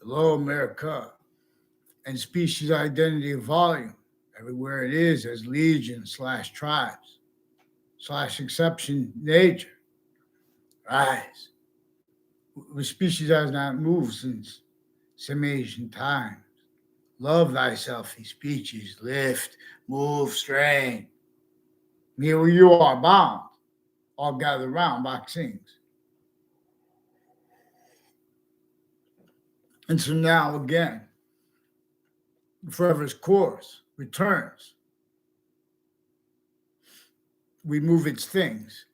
Hello, America, and species identity of volume. Everywhere it is as legion slash tribes slash exception nature. Rise. The species has not moved since Semian times. Love thyself, ye species. Lift, move, strain. Here you are bound, all gathered round vaccines. And so now again, forever's course returns. We move its things,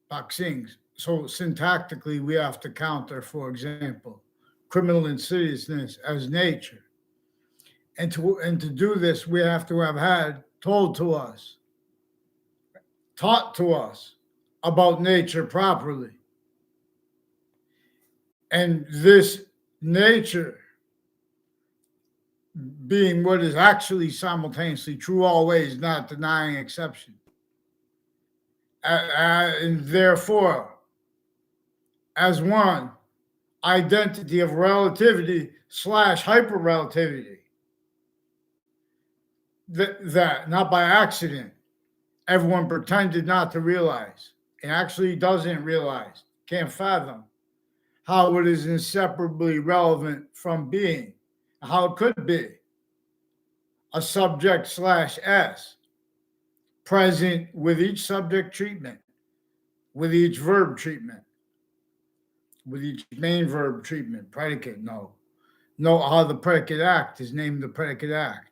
vaccines. So syntactically, we have to counter, for example, criminal insidiousness as nature. And to do this, we have to have had told to us, taught to us about nature properly. And this nature being what is actually simultaneously true always, not denying exception. And therefore, as one, identity of relativity slash hyperrelativity. That not by accident, everyone pretended not to realize and actually doesn't realize, can't fathom how it is inseparably relevant from being, how it could be a subject slash S, present with each subject treatment, with each verb treatment, with each main verb treatment, predicate, no. Note how the predicate act is named the predicate act.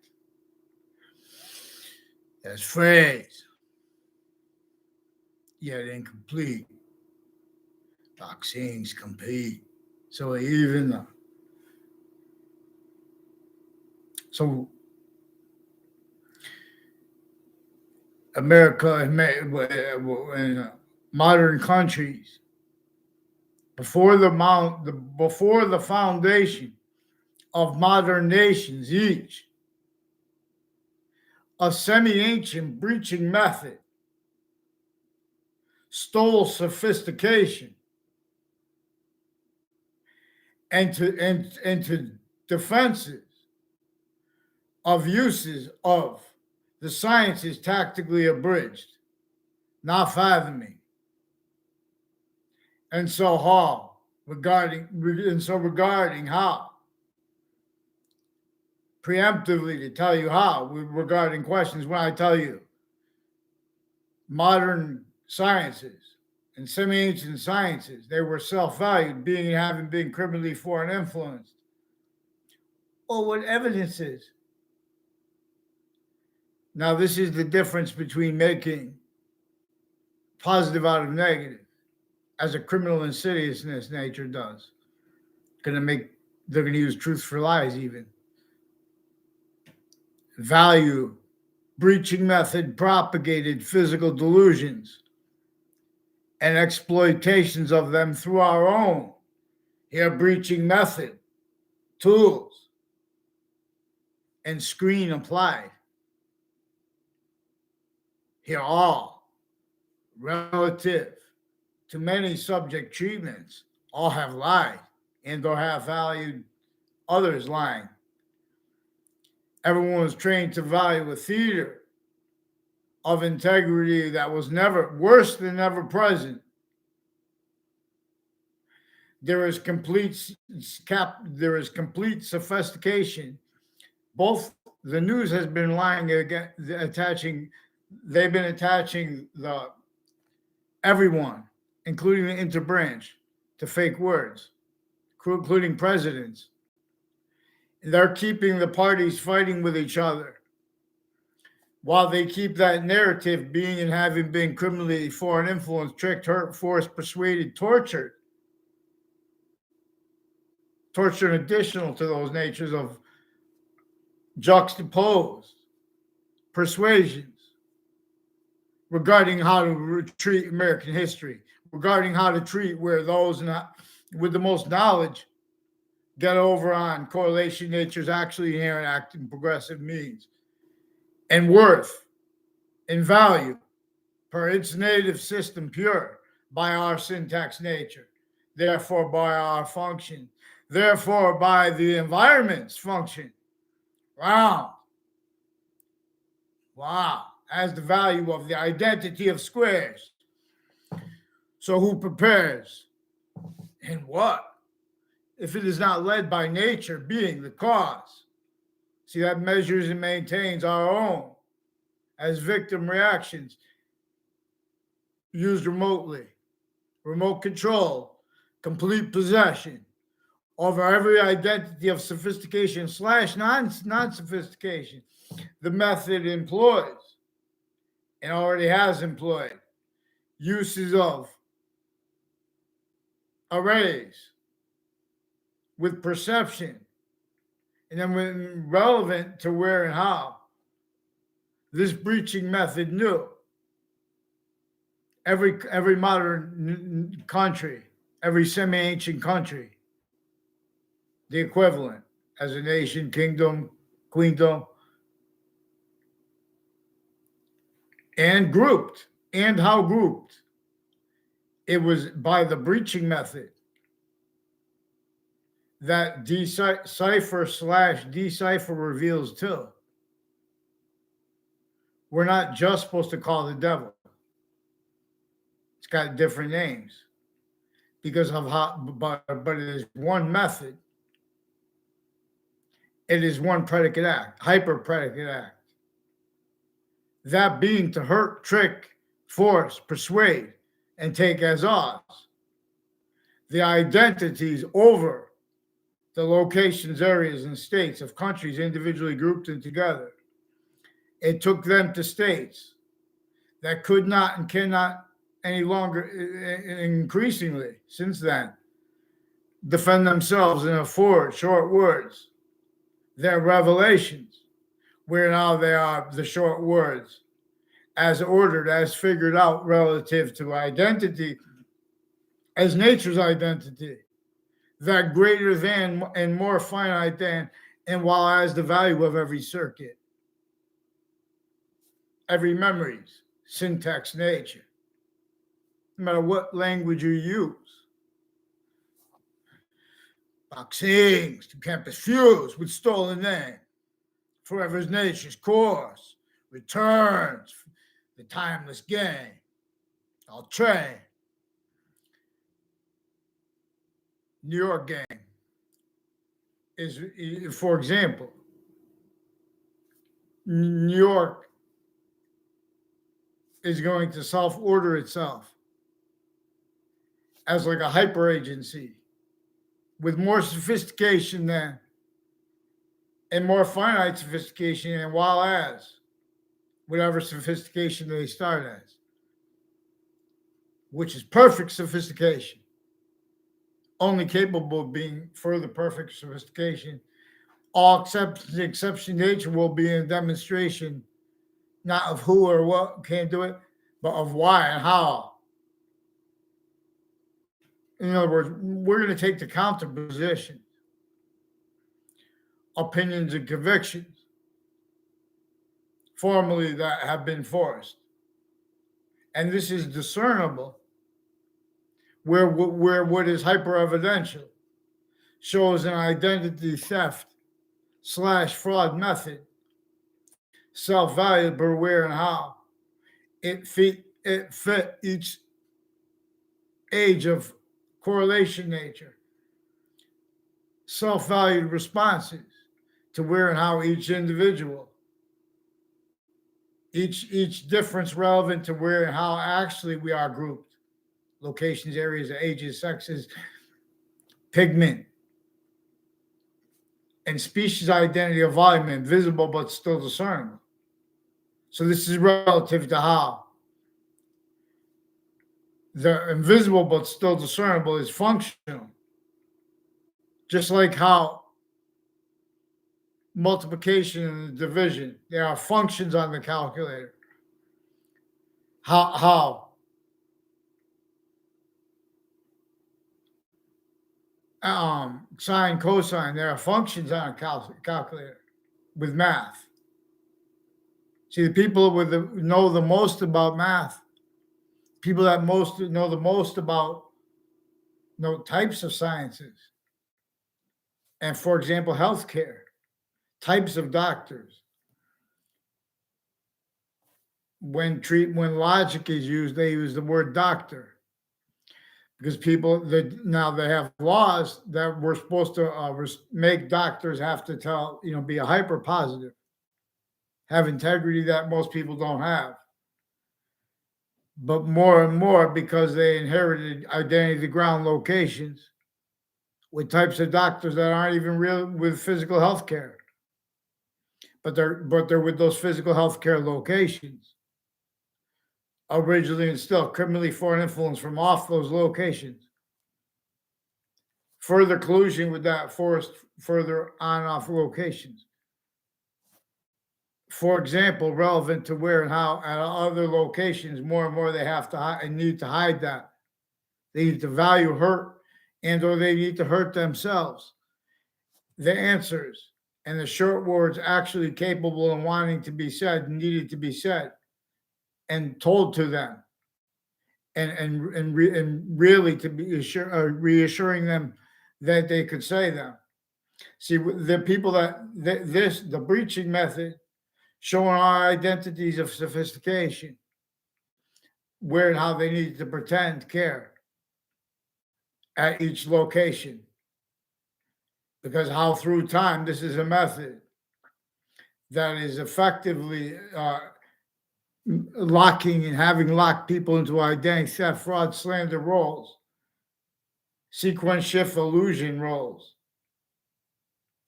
As phrase, yet incomplete. Vaccines complete. So even so America in modern countries before the foundation of modern nations, each a semi-ancient breaching method stole sophistication and to defenses of uses of the sciences tactically abridged, not fathoming. And so regarding how, preemptively to tell you how, regarding questions when I tell you modern sciences and semi-ancient sciences, they were self-valued, being and having been criminally foreign influenced. Or what evidence is. Now, this is the difference between making positive out of negative, as a criminal insidiousness nature does. They're going to use truth for lies even. Value, breaching method propagated physical delusions and exploitations of them through our own here breaching method, tools, and screen applied. Here all relative to many subject treatments, all have lied and or have valued others lying. Everyone was trained to value a theater of integrity that was never worse than never present. There is complete sophistication. Both the news has been lying again, attaching everyone, including the interbranch, to fake words, including presidents. They're keeping the parties fighting with each other while they keep that narrative being and having been criminally foreign influenced, tricked, hurt, forced, persuaded, tortured. Torture additional to those natures of juxtaposed persuasions regarding how to treat American history, regarding how to treat where those with the most knowledge get over on correlation nature's actually inherent acting progressive means and worth and value per its native system pure by our syntax nature, therefore by our function, Therefore, by the environment's function, round, wow, has the value of the identity of squares. So who prepares? And what? If it is not led by nature being the cause. See, that measures and maintains our own as victim reactions used remotely, remote control, complete possession over every identity of sophistication / non-sophistication the method employs and already has employed uses of arrays with perception, and then when relevant to where and how this breaching method knew. Every modern country, every semi-ancient country, the equivalent as a nation, kingdom, queendom, and grouped, and how grouped. It was by the breaching method that decipher / decipher reveals too. We're not just supposed to call the devil. It's got different names because of how, but it is one method. It is one predicate act, hyper predicate act. That being to hurt, trick, force, persuade, and take as ours the identities over the locations, areas, and states of countries individually grouped and together. It took them to states that could not and cannot any longer, increasingly since then, defend themselves and afford short words, their revelations, where now they are the short words, as ordered, as figured out relative to identity, as nature's identity, that greater than and more finite than, and while as the value of every circuit, every memory's syntax nature, no matter what language you use. Boxings to campus fuse with stolen name, forever's nature's course, returns, the timeless game, I'll train. New York game is, for example, New York is going to self-order itself as like a hyper agency with more sophistication than, and more finite sophistication, and while as whatever sophistication they start as, which is perfect sophistication, only capable of being further perfect sophistication. All except the exception nature will be a demonstration, not of who or what can do it, but of why and how. In other words, we're going to take the counter position, opinions and convictions, formally that have been forced. And this is discernible where what is hyper-evidential shows an identity theft / fraud method, self-value, but where and how it fit each age of correlation nature, self-valued responses to where and how each individual, each difference relevant to where and how actually we are grouped, locations, areas, ages, sexes, pigment, and species identity of volume, invisible but still discernible. So this is relative to how the invisible but still discernible is functional. Just like how multiplication and division, there are functions on the calculator. How sine, cosine, there are functions on a calculator with math. See, the people know the most about math, people that know the most about types of sciences, And for example, healthcare, types of doctors. When logic is used, they use the word doctor because people that now they have laws that we're supposed to make doctors have to tell, be a hyper positive, have integrity that most people don't have. But more and more, because they inherited identity ground locations with types of doctors that aren't even real with physical health care, but they're with those physical health care locations originally instilled criminally foreign influence from off those locations. Further collusion with that forced further on off locations. For example, relevant to where and how at other locations, more and more they have to and need to hide that. They need to value hurt and or they need to hurt themselves. The answers and the short words actually capable and wanting to be said needed to be said and told to them, and really to be reassuring them that they could say them. See, the people the breaching method, showing our identities of sophistication, where and how they need to pretend care at each location. Because how through time, this is a method that is effectively locking and having locked people into identity theft, fraud, slander roles, sequence shift illusion roles,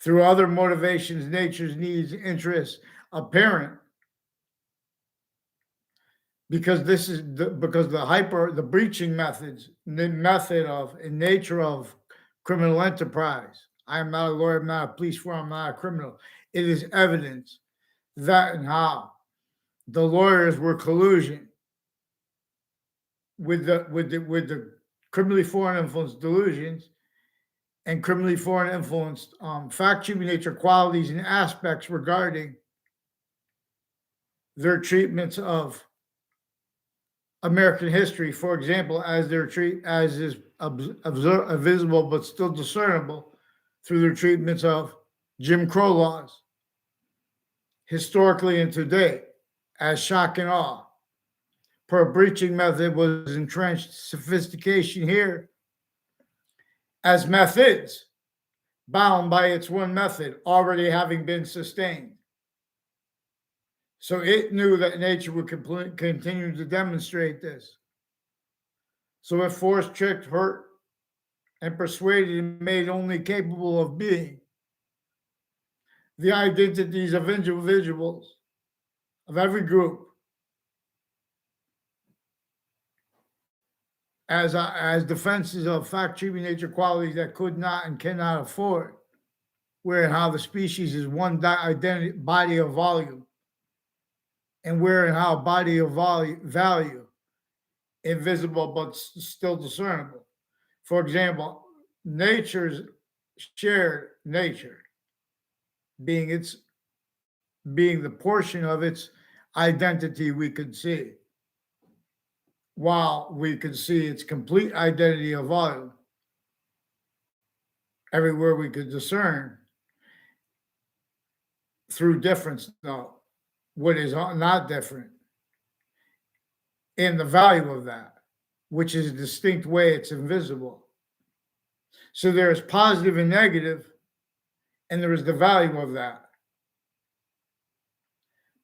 through other motivations, nature's needs, interests, apparent. Because this is the breaching methods, the method of and nature of criminal enterprise. I am not a lawyer, I'm not a police force, I'm not a criminal. It is evidence that and how the lawyers were collusion with the criminally foreign influenced delusions and criminally foreign influenced fact-human nature qualities and aspects regarding their treatments of American history, for example, as is visible but still discernible through their treatments of Jim Crow laws, historically and today, as shock and awe. Per breaching method was entrenched sophistication here as methods bound by its one method already having been sustained. So it knew that nature would continue to demonstrate this. So it forced, tricked, hurt, and persuaded and made only capable of being the identities of individuals of every group as defenses of fact-human nature qualities that could not and cannot afford, where and how the species is one identity, body of volume, and where and how body of value, invisible but still discernible. For example, nature's shared nature being the portion of its identity we could see, while we could see its complete identity of volume everywhere we could discern through difference, though, what is not different in the value of that, which is a distinct way it's invisible. So there is positive and negative, and there is the value of that.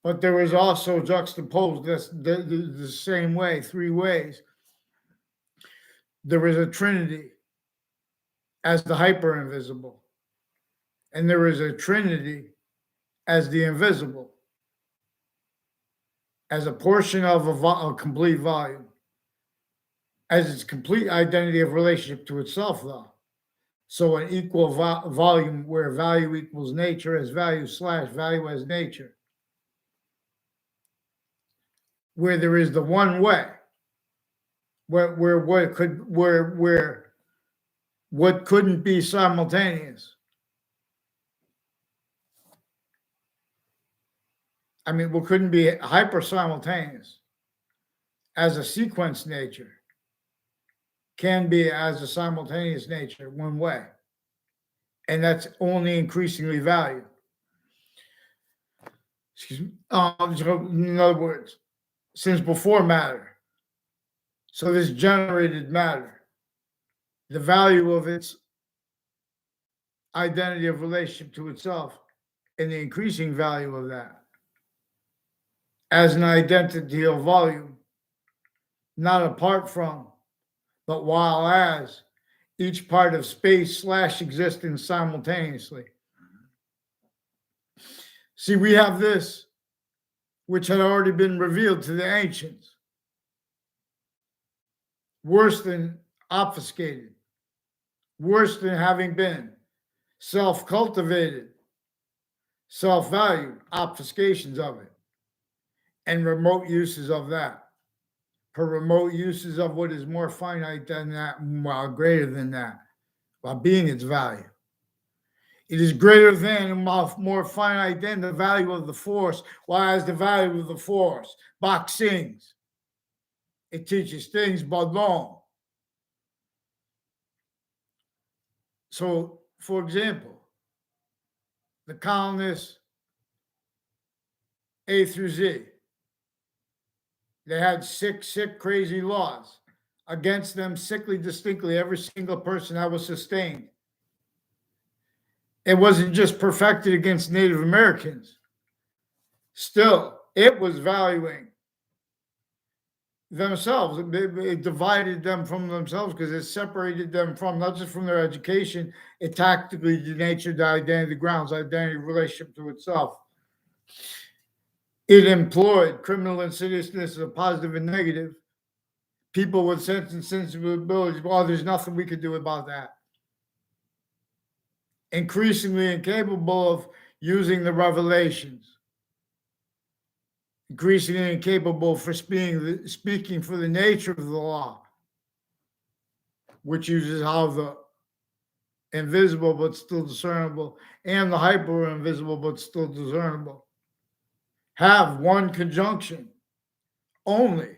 But there is also juxtaposed the same way, three ways. There is a trinity as the hyper invisible, and there is a trinity as the invisible, as a portion of a complete volume, as its complete identity of relationship to itself, though. So an equal volume where value equals nature as value / value as nature, where there is the one way, where what couldn't be simultaneous. I mean, what couldn't be hyper simultaneous as a sequence nature can be as a simultaneous nature one way. and that's only increasingly valued. Excuse me. So in other words, since before matter, so this generated matter, the value of its identity of relationship to itself, and the increasing value of that as an identity of volume, not apart from, but while as each part of space / existence simultaneously. See, we have this, which had already been revealed to the ancients, worse than obfuscated, worse than having been self-cultivated, self-valued, obfuscations of it, and remote uses of that. For remote uses of what is more finite than that, while greater than that, while being its value. It is greater than and more finite than the value of the force, while as the value of the force, Bach sings. It teaches things but long. So, for example, the colonists A through Z, they had sick, crazy laws against them, sickly, distinctly, every single person that was sustained. It wasn't just perfected against Native Americans. Still, it was valuing themselves. It divided them from themselves because it separated them from, not just from their education, it tactically denatured the identity, grounds, identity relationship to itself. It employed criminal insidiousness of positive and negative. People with sense and sensibilities, well, there's nothing we could do about that. Increasingly incapable of using the revelations. Increasingly incapable for speaking for the nature of the law, which uses how the invisible but still discernible and the hyper invisible but still discernible have one conjunction only,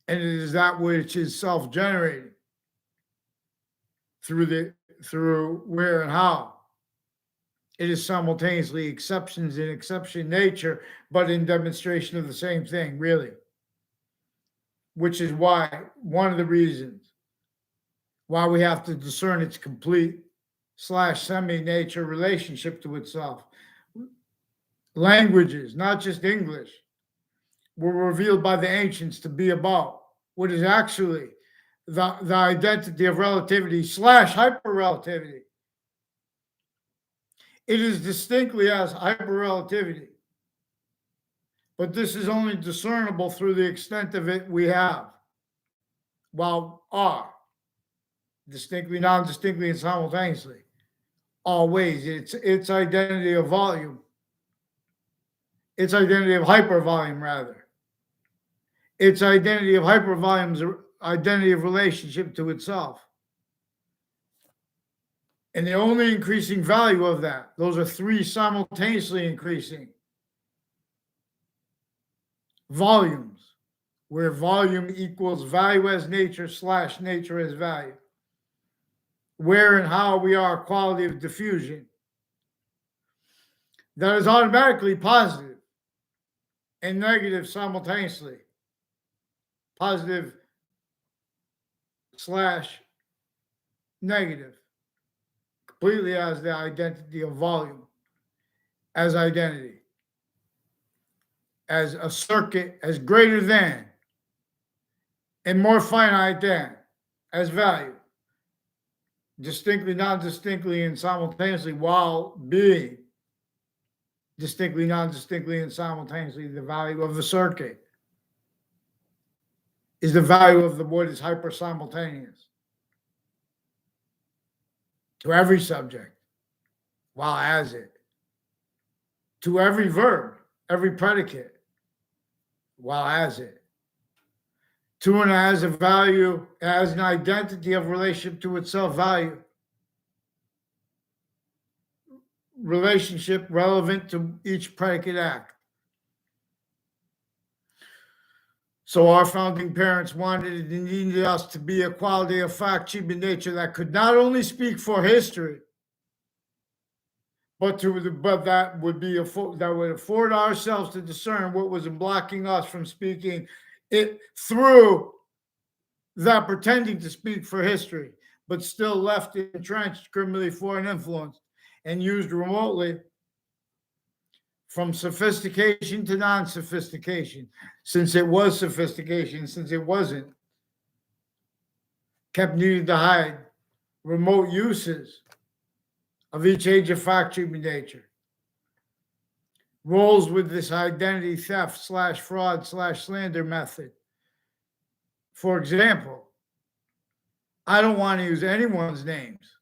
and it is that which is self-generated through where and how. It is simultaneously exceptions in exception nature, but in demonstration of the same thing, really. Which is why, one of the reasons why we have to discern its complete / semi-nature relationship to itself. Languages, not just English, were revealed by the ancients to be about what is actually the identity of relativity / hyperrelativity. It is distinctly as hyperrelativity, but this is only discernible through the extent of it we have, while are distinctly, non-distinctly, and simultaneously. Always, its identity of volume, its identity of hypervolume, rather. Its identity of hypervolume's identity of relationship to itself. And the only increasing value of that, those are three simultaneously increasing volumes, where volume equals value as nature / nature as value. Where and how we are quality of diffusion. That is automatically positive and negative simultaneously. Positive / negative. Completely as the identity of volume, as identity, as a circuit, as greater than, and more finite than, as value. Distinctly, non-distinctly, and simultaneously, while being distinctly, non-distinctly, and simultaneously, the value of the circuit is the value of the what is hyper-simultaneous to every subject, while as it, to every verb, every predicate, while as it, to and as a value, as an identity of relationship to itself value, relationship relevant to each predicate act. So our founding parents wanted and needed us to be a quality of fact, human nature that could not only speak for history, but that would be that would afford ourselves to discern what was blocking us from speaking it through that pretending to speak for history, but still left entrenched, criminally foreign influence, and used remotely from sophistication to non-sophistication, since it was sophistication, since it wasn't, kept needing to hide remote uses of each age of fact treatment nature. Rolls with this identity theft / fraud / slander method. For example, I don't want to use anyone's names,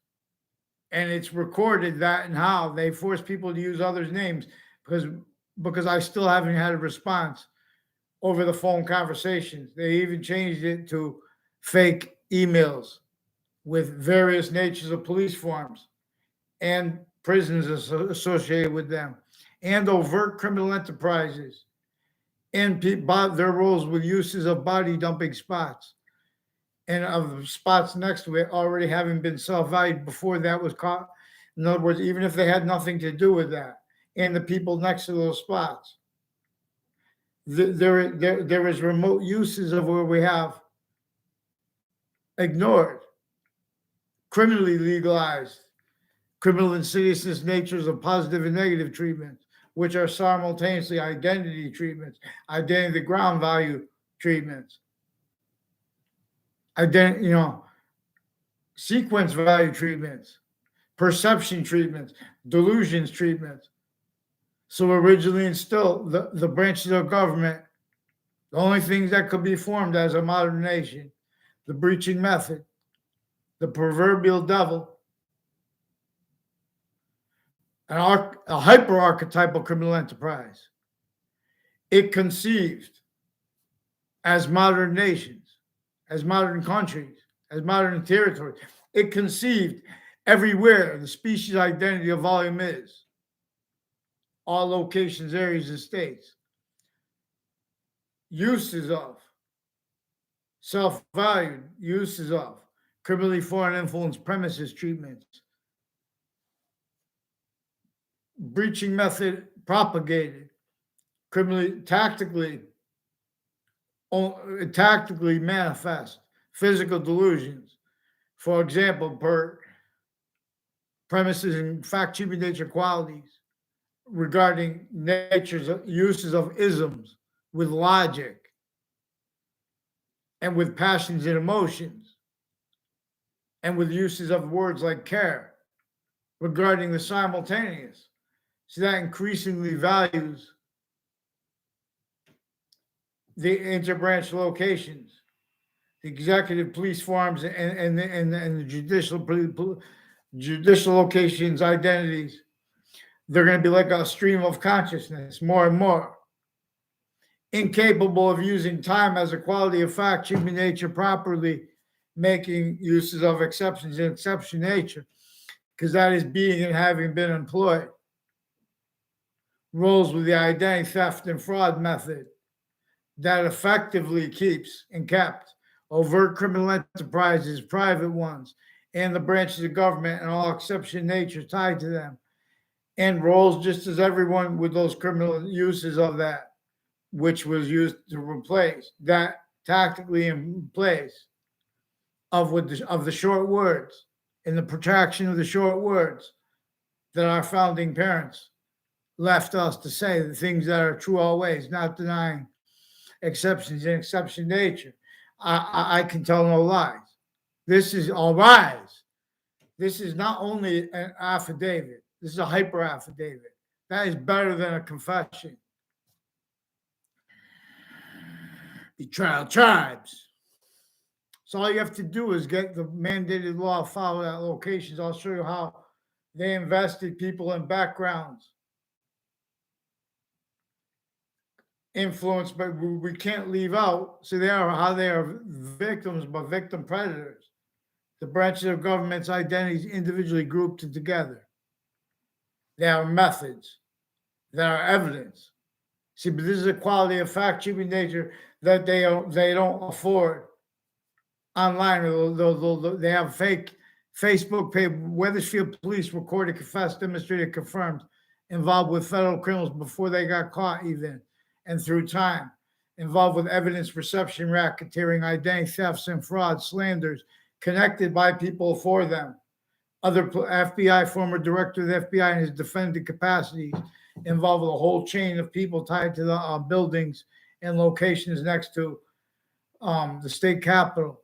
and it's recorded that and how they force people to use others' names because I still haven't had a response over the phone conversations. They even changed it to fake emails with various natures of police forms and prisons associated with them, and overt criminal enterprises, and their roles with uses of body dumping spots, and of the spots next to it already having been self-valued before that was caught. In other words, even if they had nothing to do with that, and the people next to those spots, there is remote uses of where we have ignored, criminally legalized, criminal insidiousness natures of positive and negative treatments, which are simultaneously identity treatments, identity ground value treatments, sequence value treatments, perception treatments, delusions treatments. So originally and still, the branches of government, the only things that could be formed as a modern nation, the breaching method, the proverbial devil, a hyper-archetypal criminal enterprise. It conceived as modern nations, as modern countries, as modern territories. It conceived everywhere the species identity of volume is, all locations, areas, and states. Uses of, self-valued uses of, criminally foreign influence premises treatments, breaching method propagated, criminally tactically manifest physical delusions. For example, per premises and fact treatment nature qualities regarding uses of isms with logic and with passions and emotions, and with uses of words like care regarding the simultaneous. So that increasingly values the interbranch locations, the executive police forms, and the judicial locations identities. They're going to be like a stream of consciousness, more and more. Incapable of using time as a quality of fact, treatment nature properly, making uses of exceptions and exception nature, because that is being and having been employed. Rolls with the identity theft and fraud method that effectively keeps and kept overt criminal enterprises, private ones, and the branches of government and all exception nature tied to them, and rolls just as everyone with those criminal uses of that, which was used to replace that tactically in place of the short words and the protraction of the short words that our founding parents left us to say, the things that are true always, not denying exceptions and exception nature. I can tell no lies. This is all lies. This is not only an affidavit. This is a hyper affidavit. That is better than a confession. Betrayal tribes. So all you have to do is get the mandated law, follow that locations. I'll show you how they invested people in backgrounds, influenced, but we can't leave out. So how they are victims, but victim predators. The branches of government's identities individually grouped and together. There are methods. There are evidence. See, but this is a quality of fact treatment nature that they don't afford online. They have fake Facebook page, Wethersfield police recorded, confessed, demonstrated, confirmed, involved with federal criminals before they got caught even, and through time, involved with evidence reception, racketeering, identity thefts and frauds, slanders, connected by people for them. Other FBI, former director of the FBI in his defendant capacities, involved with a whole chain of people tied to the buildings and locations next to the state capitol,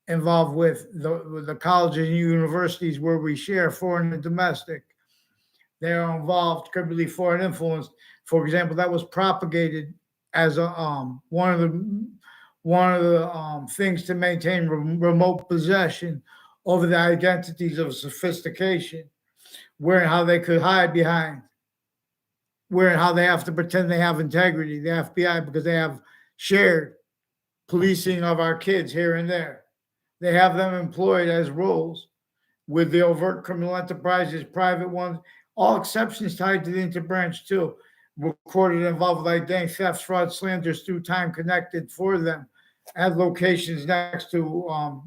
involved with the colleges and universities where we share foreign and domestic. They are involved criminally foreign influence. For example, that was propagated as a one of the things to maintain remote possession over the identities of sophistication, where and how they could hide behind, where and how they have to pretend they have integrity, the FBI, because they have shared policing of our kids here and there. They have them employed as roles with the overt criminal enterprises, private ones, all exceptions tied to the interbranch too. Recorded involved with identity thefts, fraud, slanders through time connected for them at locations next to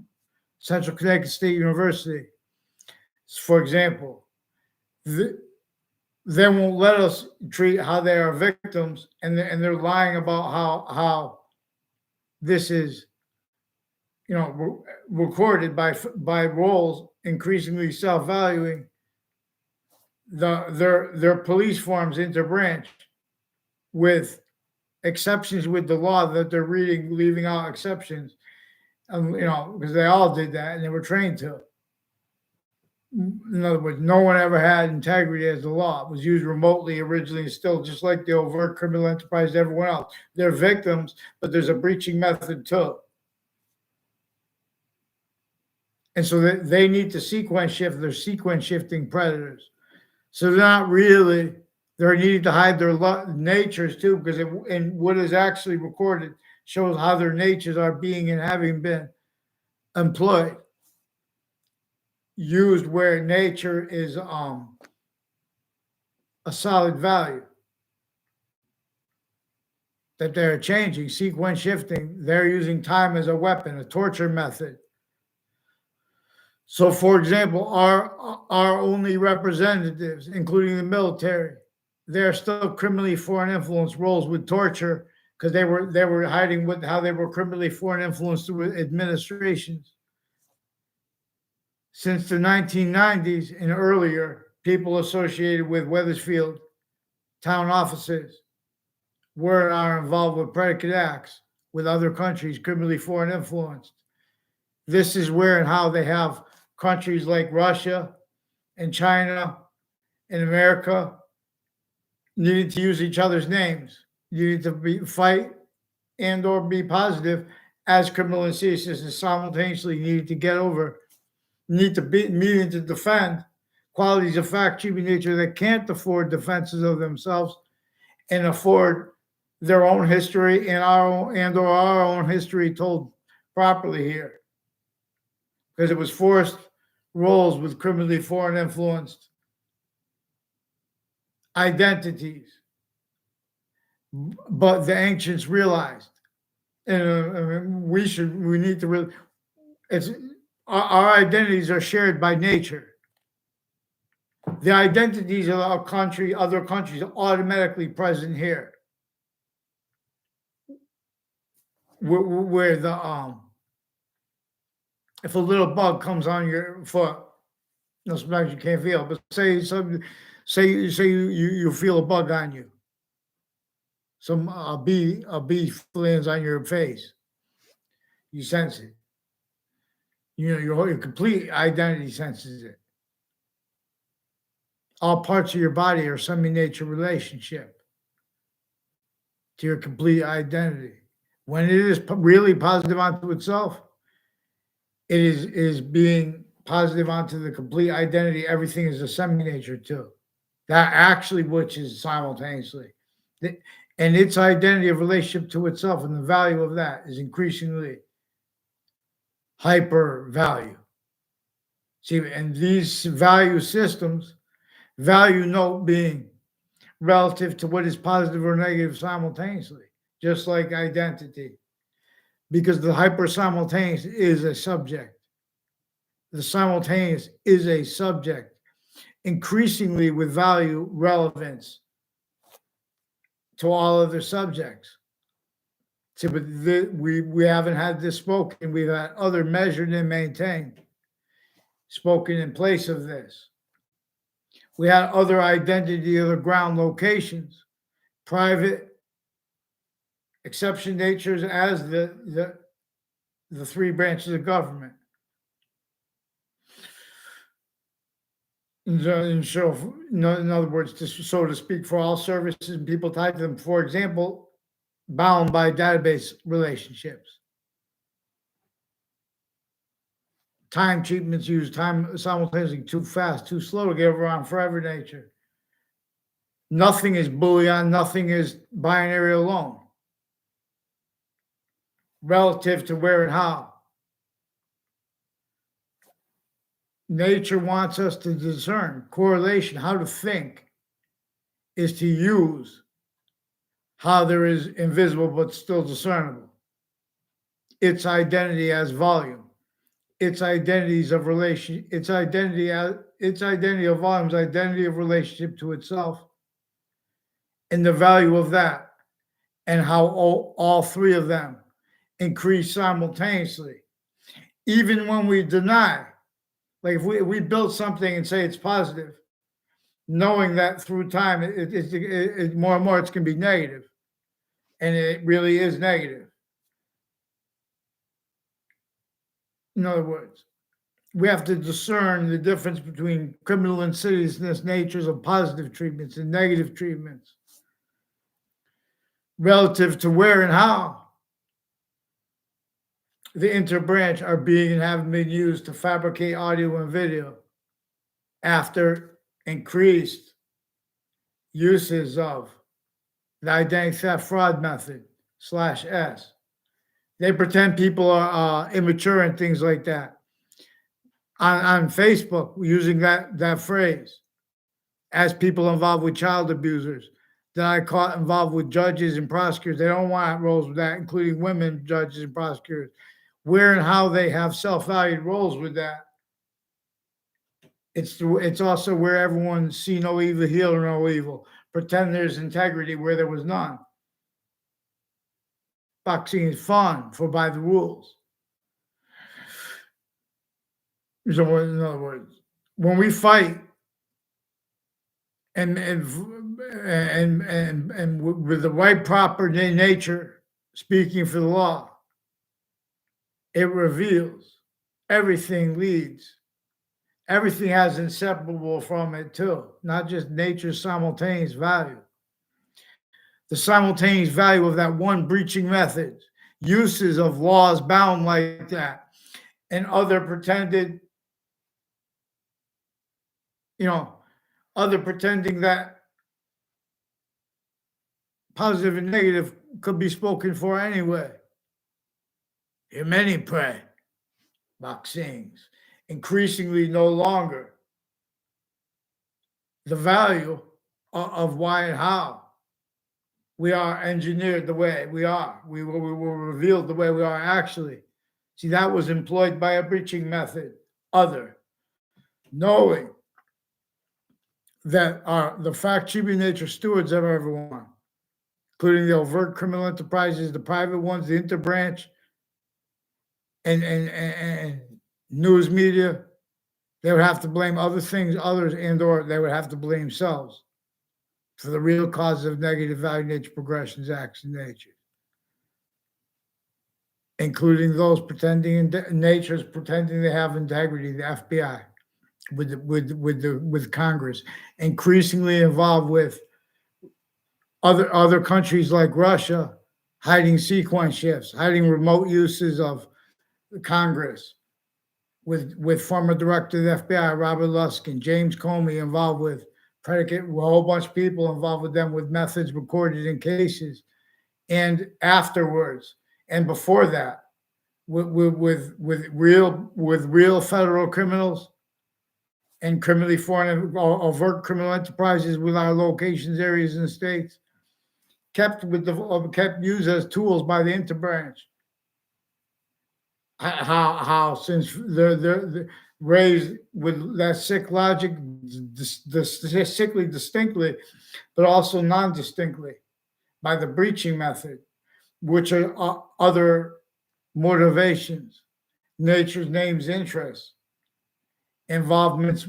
Central Connecticut State University. For example, they won't let us treat how they are victims, and they're lying about how this is, recorded by roles increasingly self-valuing their police forms interbranch with exceptions with the law that they're reading, leaving out exceptions, because they all did that and they were trained to. In other words, no one ever had integrity as the law. It was used remotely originally and still, just like the overt criminal enterprise, everyone else. They're victims, but there's a breaching method too. And so they need to sequence shift. They're sequence shifting predators. So they're not really, they're needing to hide their natures too, because and what is actually recorded shows how their natures are being and having been employed, used where nature is a solid value. That they're changing, sequence shifting. They're using time as a weapon, a torture method. So, for example, our only representatives, including the military, they're still criminally foreign influence roles with torture because they were hiding with how they were criminally foreign influenced through administrations. Since the 1990s and earlier, people associated with Wethersfield town offices were and are involved with predicate acts with other countries criminally foreign influenced. This is where and how they have countries like Russia and China and America needed to use each other's names, needed to fight and or be positive as criminal and citizens simultaneously needed to get over, need to be needing to defend qualities of fact, cheaping nature that can't afford defenses of themselves and afford their own history and or our own history told properly here. Because it was forced roles with criminally foreign influenced identities. But the ancients realized, and we need to really, our identities are shared by nature. The identities of our country, other countries are automatically present here. Where the if a little bug comes on your foot, sometimes you can't feel it, but say you feel a bug on you. A bee lands on your face. You sense it. Your complete identity senses it. All parts of your body are semi-nature relationship to your complete identity. When it is really positive onto itself, it is being positive onto the complete identity. Everything is a semi-nature too. That actually, which is simultaneously. And its identity of relationship to itself and the value of that is increasingly hyper value. See, and these value systems, value note being relative to what is positive or negative simultaneously, just like identity, because the hyper simultaneous is a subject. The simultaneous is a subject, increasingly with value relevance to all other subjects. See, but we haven't had this spoken. We've had other measured and maintained, spoken in place of this. We had other identity of the ground locations, private exception natures as the three branches of government. And so, in other words, so to speak, for all services and people tied to them, for example, bound by database relationships. Time treatments use time simultaneously too fast, too slow to get around forever nature. Nothing is Boolean, nothing is binary alone. Relative to where and how. Nature wants us to discern correlation, how to think is to use how there is invisible but still discernible. Its identity as volume, its identities of relation, its identity of volumes, identity of relationship to itself, and the value of that, and how all three of them increase simultaneously. Even when we deny, like if we build something and say it's positive, knowing that through time, it more and more it's going to be negative, and it really is negative. In other words, we have to discern the difference between criminal insidiousness natures of positive treatments and negative treatments relative to where and how the interbranch are being and have been used to fabricate audio and video after increased uses of the identity theft fraud method /S. They pretend people are immature and things like that. On Facebook, using that phrase, as people involved with child abusers that I caught involved with judges and prosecutors. They don't want roles with that, including women judges and prosecutors. Where and how they have self-valued roles with that. It's also where everyone see no evil, heal no evil. Pretend there's integrity where there was none. Boxing is fun for by the rules. So in other words, when we fight and with the right proper nature speaking for the law, it reveals everything leads. Everything has inseparable from it too, not just nature's simultaneous value. The simultaneous value of that one breaching method, uses of laws bound like that, and other pretended, other pretending that positive and negative could be spoken for anyway. Hear many pray, Bach sings, increasingly no longer the value of why and how we are engineered the way we are. We were revealed the way we are actually. See, that was employed by a breaching method, other, knowing that the fact-keeping nature stewards of everyone, including the overt criminal enterprises, the private ones, the interbranch, and news media, they would have to blame other things, others, or they would have to blame themselves for the real causes of negative value nature progressions, acts, and nature, including those pretending they have integrity, the FBI, with Congress, increasingly involved with other countries like Russia, hiding sequence shifts, hiding remote uses of the Congress, with former director of the FBI, Robert Luskin, James Comey involved with predicate, a whole bunch of people involved with them with methods recorded in cases, and afterwards and before that, with real federal criminals and criminally foreign overt criminal enterprises with our locations, areas, and states, kept used as tools by the interbranch. How since raised with that sick logic, sickly distinctly, but also non-distinctly by the breaching method, which are other motivations, nature's names, interests, involvements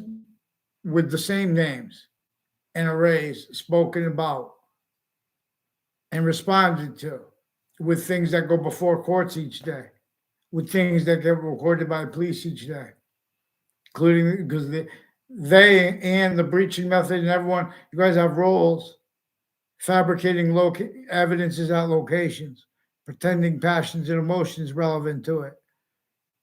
with the same names and arrays spoken about and responded to, with things that go before courts each day, with things that get recorded by the police each day, including because they and the breaching method and everyone, you guys have roles, fabricating evidences at locations, pretending passions and emotions relevant to it,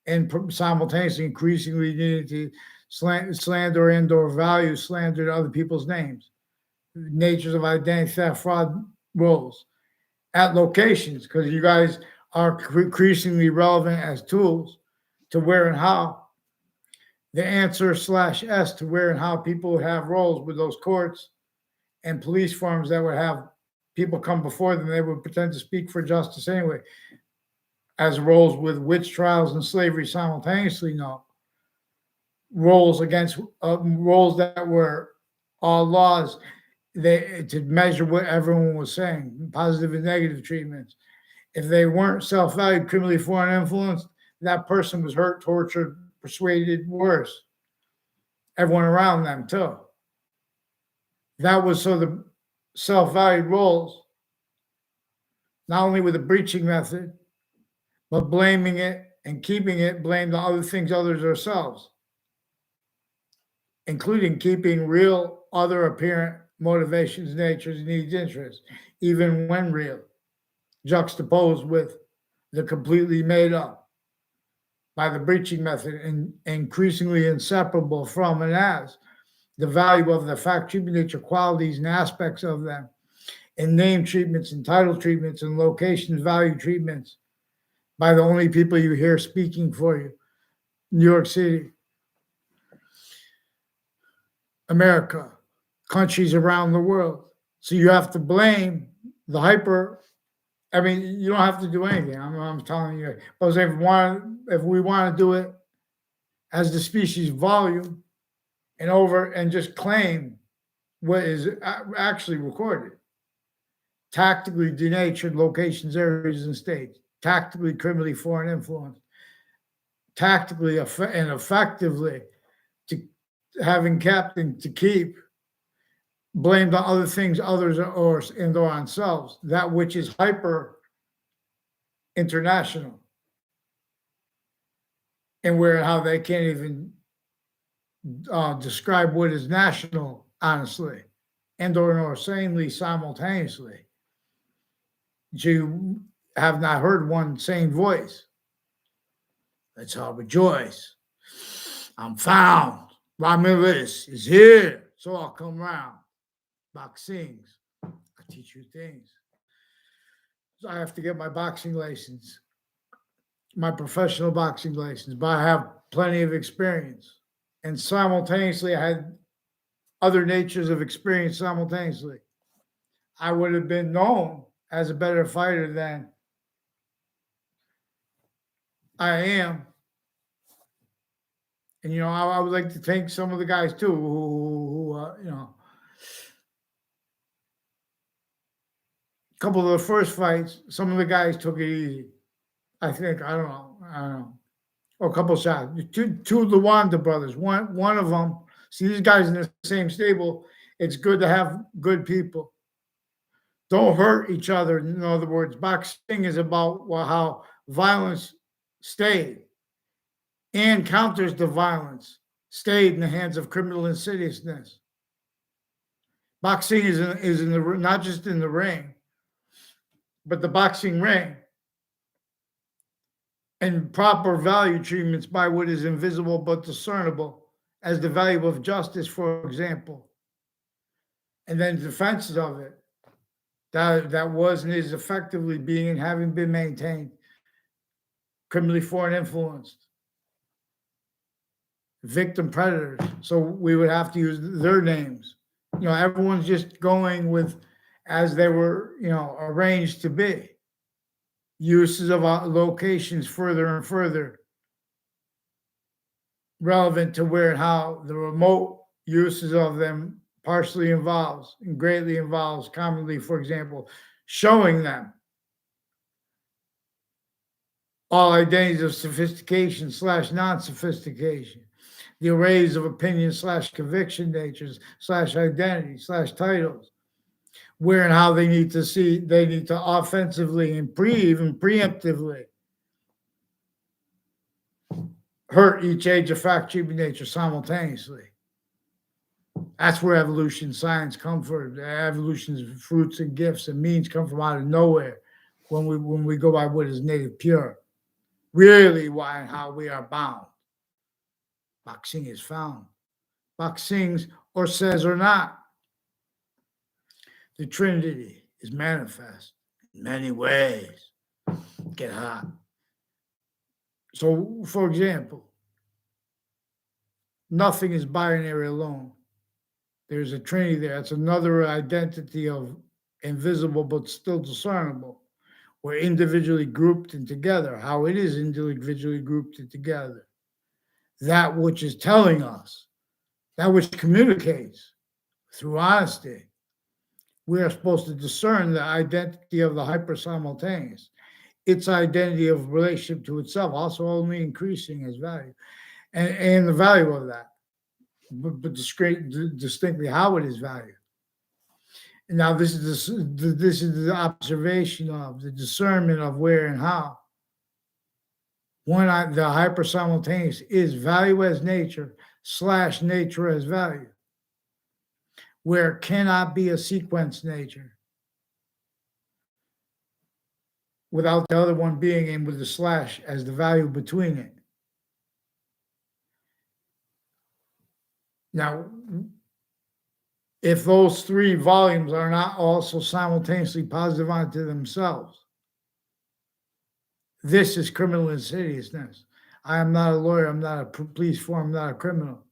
and simultaneously increasingly needing to slander and or value slander to other people's names, natures of identity theft, fraud roles at locations, because you guys are increasingly relevant as tools to where and how. The answer /S to where and how people would have roles with those courts and police forms that would have people come before them. They would pretend to speak for justice anyway, as roles with witch trials and slavery simultaneously. No, roles against roles that were all laws, to measure what everyone was saying, positive and negative treatments. If they weren't self-valued, criminally foreign influenced, that person was hurt, tortured, persuaded, worse. Everyone around them too. That was so the self-valued roles, not only with the breaching method, but blaming it and keeping it blamed on other things others ourselves, including keeping real other apparent motivations, natures, needs, interests, even when real, juxtaposed with the completely made up by the breaching method and increasingly inseparable from and as the value of the fact, treatment, nature, qualities, and aspects of them, and name treatments and title treatments and locations, value treatments by the only people you hear speaking for you. New York City, America, countries around the world. So you have to blame the hyper. I mean, you don't have to do anything. I'm telling you. But if we want to do it as the species volume and just claim what is actually recorded, tactically denatured locations, areas, and states, tactically criminally foreign influence, tactically and effectively to having kept and to keep blamed on other things, others, or on ourselves, that which is hyper international, and where how they can't even describe what is national, honestly, and or sanely simultaneously. You have not heard one sane voice. Let's all rejoice. I'm found. Romulus is here. So I'll come round. Boxings. I teach you things. So I have to get my boxing license, my professional boxing license, but I have plenty of experience. And simultaneously, I had other natures of experience simultaneously. I would have been known as a better fighter than I am. And, I would like to thank some of the guys too, who a couple of the first fights, some of the guys took it easy. I think, I don't know. Or a couple shots. Two of the Wanda brothers. One of them. See, these guys in the same stable. It's good to have good people. Don't hurt each other. In other words, boxing is about how violence stayed and counters the violence stayed in the hands of criminal insidiousness. Boxing is in the not just in the ring, but the boxing ring, and proper value treatments by what is invisible but discernible as the value of justice, for example, and then defenses of it that was and is effectively being and having been maintained, criminally foreign influenced, victim predators. So we would have to use their names. Everyone's just going with as they were, arranged to be. Uses of locations further and further relevant to where and how the remote uses of them partially involves and greatly involves commonly, for example, showing them all identities of sophistication slash non-sophistication, the arrays of opinion slash conviction natures slash identity slash titles, where and how they need to offensively and even preemptively hurt each age of fact, treatment nature simultaneously. That's where evolution science come from. Evolution's fruits and gifts and means come from out of nowhere when we go by what is native pure. Really why and how we are bound. Boxing is found. Bach sings or says or not. The Trinity is manifest in many ways. Get hot. So, for example, nothing is binary alone. There's a Trinity there. That's another identity of invisible but still discernible. We're individually grouped and together. How it is individually grouped and together. That which is telling us, that which communicates through honesty. We are supposed to discern the identity of the hyper-simultaneous, its identity of relationship to itself, also only increasing its value, and the value of that, but distinctly how it is valued. And now this is the observation of the discernment of where and how. The hyper-simultaneous is value as nature / nature as value, where it cannot be a sequence nature without the other one being in with the slash as the value between it. Now, if those three volumes are not also simultaneously positive unto themselves, this is criminal insidiousness. I am not a lawyer. I'm not a police force. I'm not a criminal.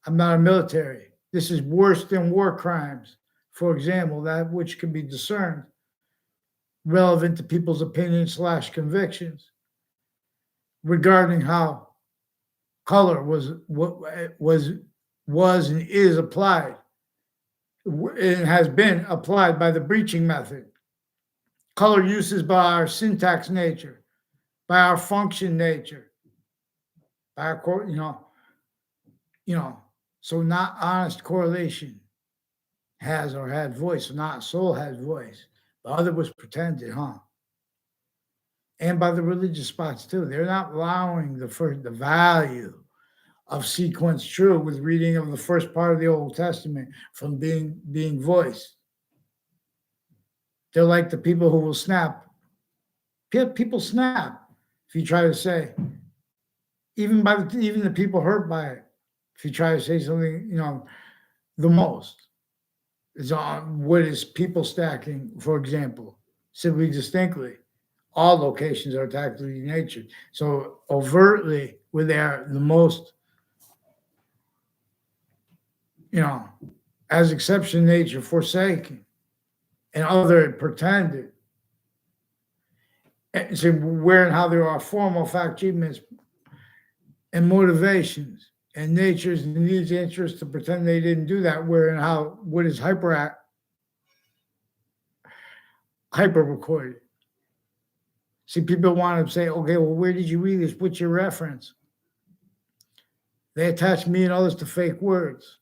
I'm not a military. This is worse than war crimes. For example, that which can be discerned, relevant to people's opinions / convictions regarding how color was and is applied. It has been applied by the breaching method. Color uses by our syntax nature, by our function nature, by our so not honest correlation has or had voice, so not soul has voice. The other was pretended, And by the religious spots too. They're not allowing the value of sequence true with reading of the first part of the Old Testament from being voiced. They're like the people who will snap. People snap if you try to say, even the people hurt by it. If you try to say something, the most is on what is people stacking, for example, simply distinctly. All locations are tactically natured. So overtly, where they are the most, as exception nature forsaken and other pretended. And so where and how there are formal fact treatments and motivations and nature's needs interest to pretend they didn't do that, where and how what is hyper recorded. See, people want to say, okay, well, where did you read this? What's your reference? They attach me and others to fake words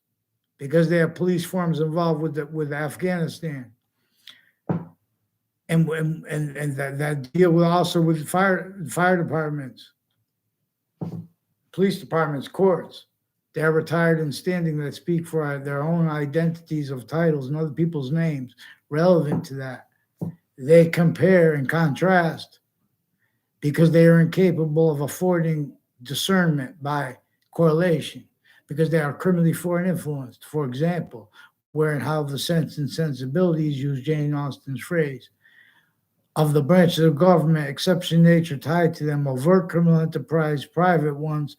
because they have police forms involved with Afghanistan. And that deal with also with fire departments, police departments, courts. They're retired and standing that speak for their own identities of titles and other people's names relevant to that. They compare and contrast because they are incapable of affording discernment by correlation, because they are criminally foreign influenced. For example, where and how the sense and sensibilities, use Jane Austen's phrase, of the branches of government, exception nature tied to them, overt criminal enterprise, private ones,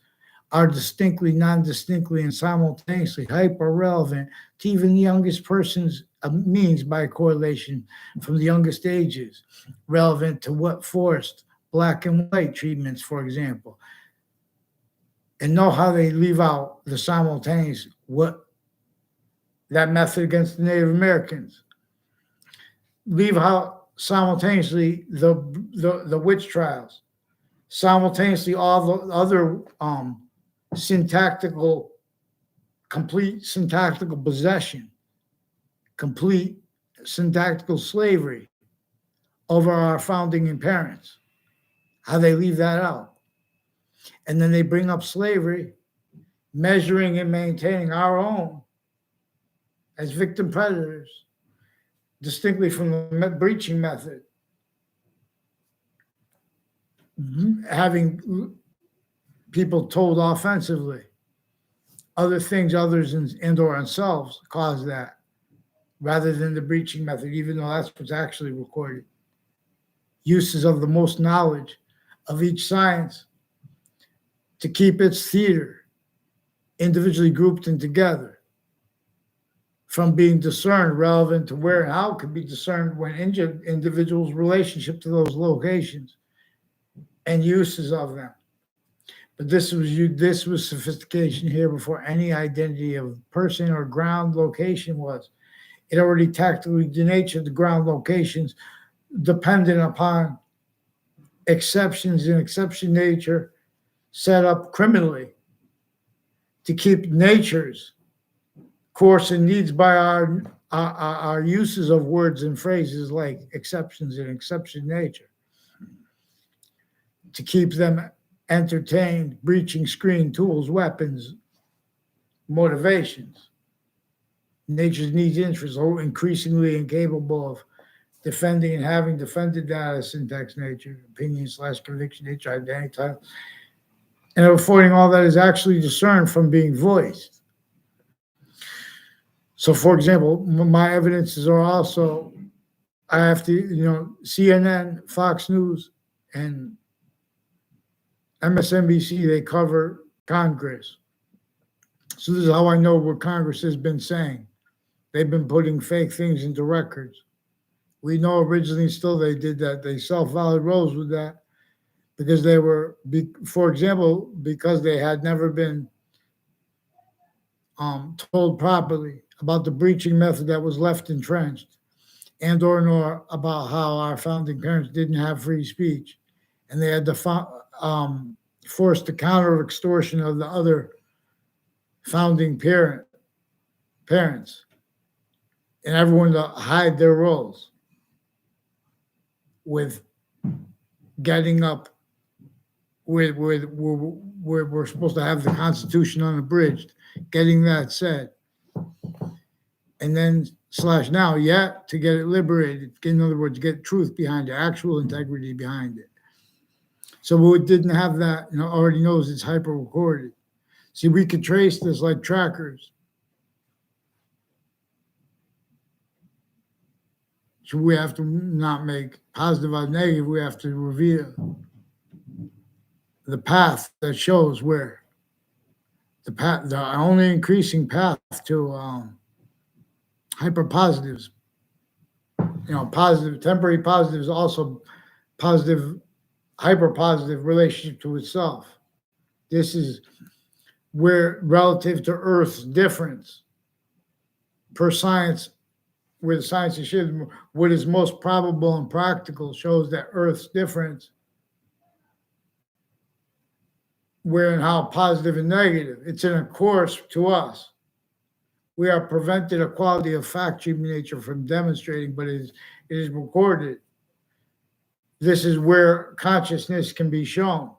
are distinctly, non-distinctly, and simultaneously hyper-relevant to even the youngest person's means by correlation from the youngest ages, relevant to what forced black and white treatments, for example. And know how they leave out the simultaneous, what that method against the Native Americans. Leave out simultaneously the witch trials, simultaneously all the other syntactical, complete syntactical possession, complete syntactical slavery over our founding and parents. How they leave that out. And then they bring up slavery, measuring and maintaining our own as victim predators, distinctly from the breaching method. Having people told offensively, other things, others and or themselves cause that, rather than the breaching method, even though that's what's actually recorded. Uses of the most knowledge of each science to keep its theater individually grouped and together, from being discerned relevant to where and how it could be discerned when individuals' relationship to those locations and uses of them. But this was sophistication here before any identity of person or ground location was. It already tactically denatured the ground locations dependent upon exceptions in exception nature set up criminally to keep nature's course and needs by our uses of words and phrases like exceptions in exception nature, to keep them entertained, breaching screen, tools, weapons, motivations. Nature's needs, interests are increasingly incapable of defending and having defended that as syntax nature, opinion / conviction nature, identity title, and affording all that is actually discerned from being voiced. So, for example, my evidences are also, I have to, CNN, Fox News, and MSNBC, they cover Congress. So this is how I know what Congress has been saying. They've been putting fake things into records. We know originally still they did that. They self-valid rose with that because they were, for example, because they had never been told properly about the breaching method that was left entrenched, and or nor about how our founding parents didn't have free speech, and they had to force the counter extortion of the other founding parents and everyone to hide their roles with getting up with we're supposed to have the Constitution unabridged, getting that said, and then / now, to get it liberated, in other words, get truth behind it, actual integrity behind it. So who didn't have that, already knows it's hyper recorded. See, we could trace this like trackers. So we have to not make positive or negative. We have to reveal the path that shows where the only increasing path to hyper positives. Positive, temporary positives, also positive, hyper positive relationship to itself. This is where, relative to Earth's difference, per science, where the science is shifted, what is most probable and practical shows that Earth's difference, where and how positive and negative, it's in a course to us. We are prevented a quality of fact human nature from demonstrating, but it is recorded. This is where consciousness can be shown,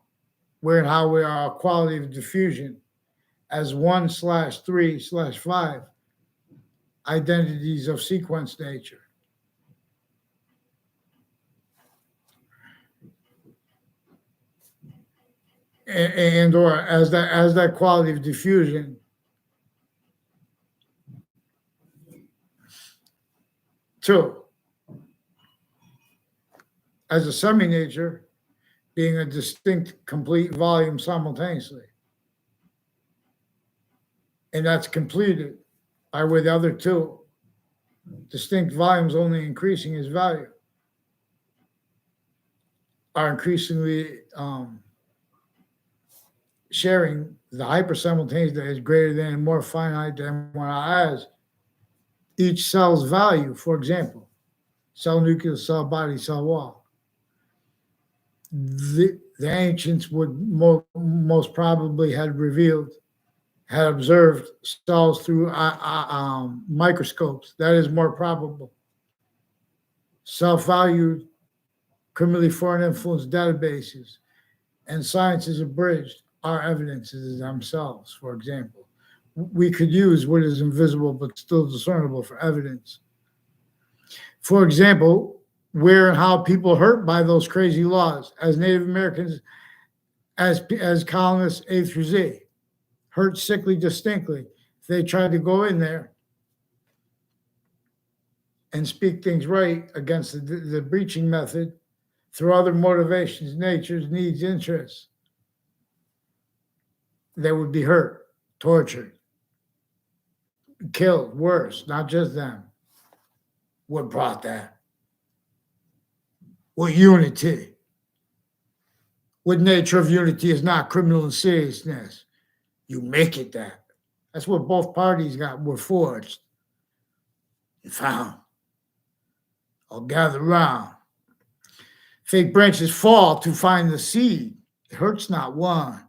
where and how we are a quality of diffusion as 1/3/5 identities of sequence nature. And or as that quality of diffusion. Two, as a semi-nature, being a distinct, complete volume simultaneously. And that's completed by where the other two distinct volumes only increasing its value are increasingly sharing the hypersimultaneous that is greater than and more finite than one has each cell's value. For example, cell nucleus, cell body, cell wall. The ancients would most probably had observed cells through microscopes. That is more probable. Self-valued, criminally foreign influence databases, and sciences abridged are evidences themselves. For example, we could use what is invisible but still discernible for evidence. For example, where and how people hurt by those crazy laws as Native Americans, as colonists A through Z, hurt sickly distinctly. If they tried to go in there and speak things right against the breaching method through other motivations, natures, needs, interests, they would be hurt, tortured, killed, worse, not just them. What brought that? What unity? What nature of unity is not criminal and seriousness? You make it that. That's what both parties were forged and found. I'll gather round. Fake branches fall to find the seed. It hurts not one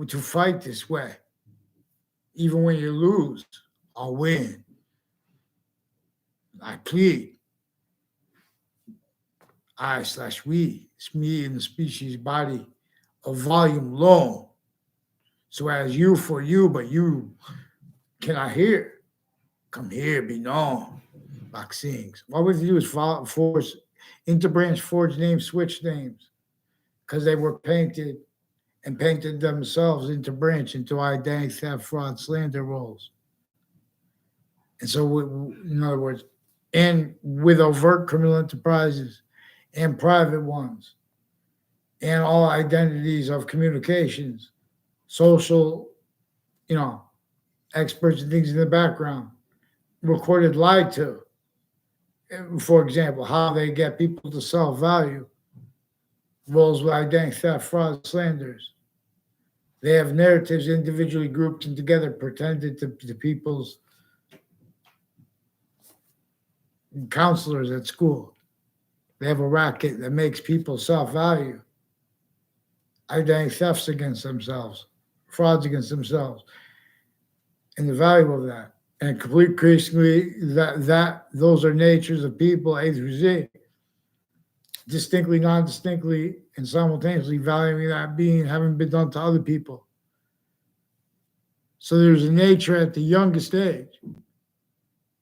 to fight this way. Even when you lose, I'll win. I plead. I/we, it's me in the species body of volume lone. So as you for you, but you cannot hear. Come here, be known. Vaccines. What we do is force interbranch, forge names, switch names, because they were painted themselves into branch, into identity theft, fraud, slander roles. And so, in other words, and with overt criminal enterprises and private ones, and all identities of communications, social, experts and things in the background, recorded, lied to. For example, how they get people to self-value, roles with identity theft, fraud, slanders. They have narratives individually grouped and together, pretended to people's counselors at school. They have a racket that makes people self-value. Identity thefts against themselves, frauds against themselves, and the value of that. And increasingly, that those are natures of people A through Z, distinctly, non-distinctly, and simultaneously valuing that being having been done to other people. So there's a nature at the youngest age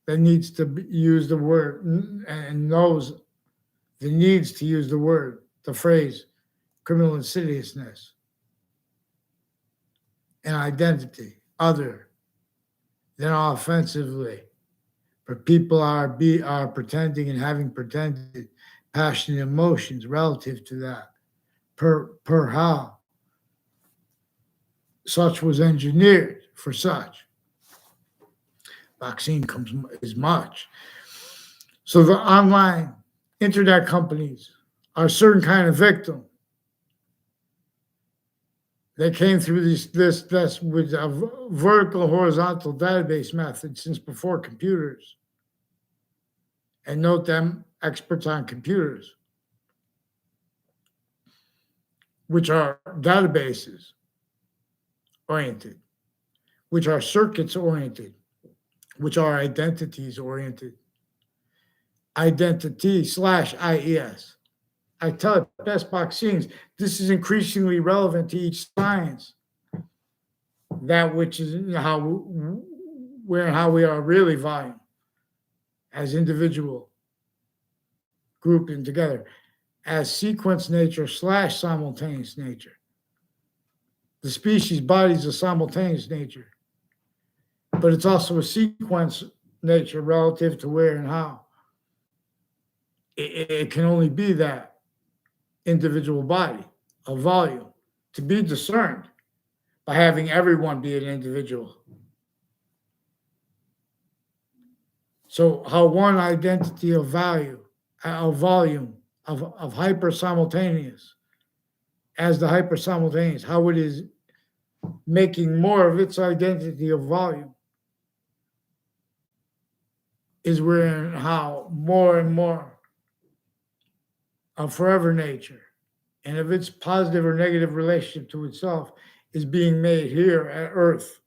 that needs to use the word and knows the needs to use the word, the phrase, criminal insidiousness, and identity, other than offensively. But people are pretending and having pretended passionate emotions relative to that, per how such was engineered for such. Vaccine comes as much. So the online internet companies are a certain kind of victim. They came through this with a vertical horizontal database method since before computers. And note them experts on computers, which are databases oriented, which are circuits oriented, which are identities oriented. Identity/IES. I tell it best vaccines, this is increasingly relevant to each science. That which is how we are really vying as individual, grouping together, as sequence nature / simultaneous nature. The species body is a simultaneous nature, but it's also a sequence nature relative to where and how. It can only be that individual body, a volume, to be discerned by having everyone be an individual. So how one identity of value, a volume of hyper simultaneous, as the hyper simultaneous, how it is making more of its identity of volume, is where and how more and more of forever nature and of its positive or negative relationship to itself is being made here at Earth,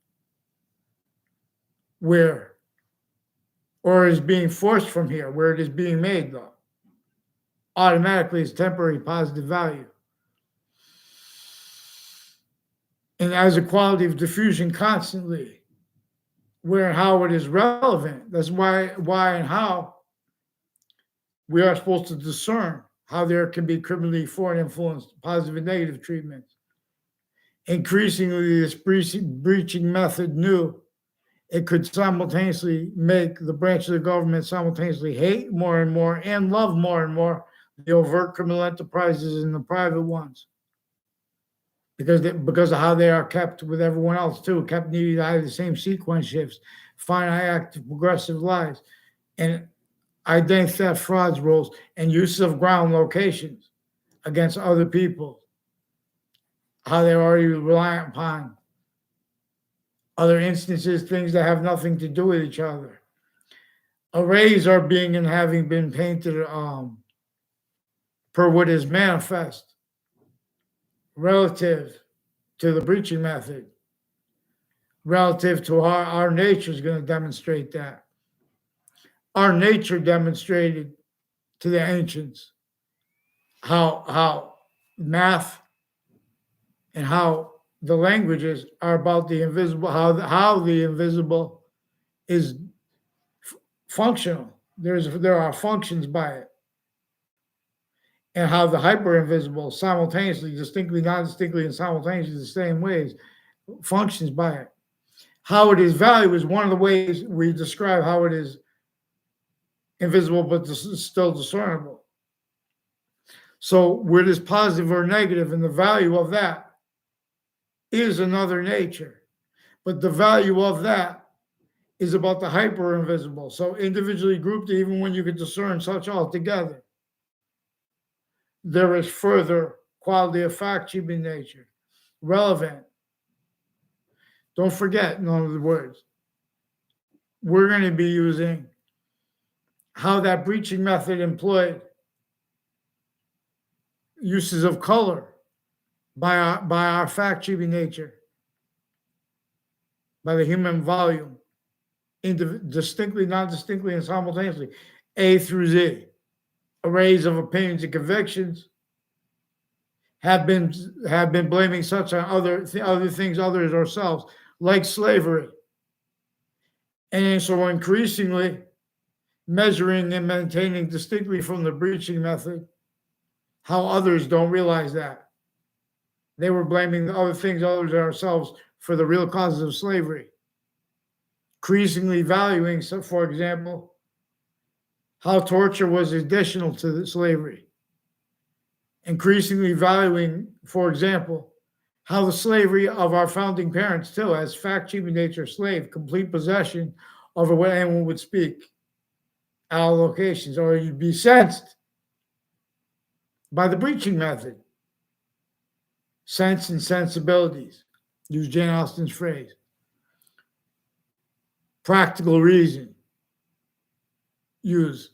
where, or is being forced from here, where it is being made, though, automatically is temporary positive value. And as a quality of diffusion constantly, where and how it is relevant. That's why and how we are supposed to discern how there can be criminally foreign influence, positive and negative treatments. Increasingly, this breaching method knew it could simultaneously make the branch of the government simultaneously hate more and more and love more and more the overt criminal enterprises and the private ones. Because of how they are kept with everyone else too, kept needing to hide the same sequence shifts, finite active progressive lies, and identity theft, frauds, roles, and use of ground locations against other people, how they're already reliant upon other instances, things that have nothing to do with each other. Arrays are being and having been painted per what is manifest relative to the breaching method, relative to our nature is going to demonstrate that. Our nature demonstrated to the ancients how math and how the languages are about the invisible, how the invisible is functional. There are functions by it. And how the hyper-invisible simultaneously, distinctly, non-distinctly, and simultaneously the same ways functions by it. How it is valued is one of the ways we describe how it is invisible but still discernible. So where it is positive or negative, and the value of that is another nature. But the value of that is about the hyper-invisible. So individually grouped, even when you can discern such altogether, there is further quality of fact-keeping nature, relevant. Don't forget, in other words, we're going to be using how that breaching method employed uses of color by our fact-keeping nature, by the human volume, distinctly, non-distinctly, and simultaneously, A through Z. Arrays of opinions and convictions have been blaming such on other things, others, ourselves, like slavery, and so increasingly measuring and maintaining distinctly from the breaching method how others don't realize that they were blaming the other things, others, ourselves for the real causes of slavery. Increasingly valuing, so for example, how torture was additional to the slavery. Increasingly valuing, for example, how the slavery of our founding parents, too, as fact-keeping nature, slave, complete possession over what anyone would speak, allocations, or you'd be sensed by the breaching method. Sense and sensibilities, use Jane Austen's phrase. Practical reason, use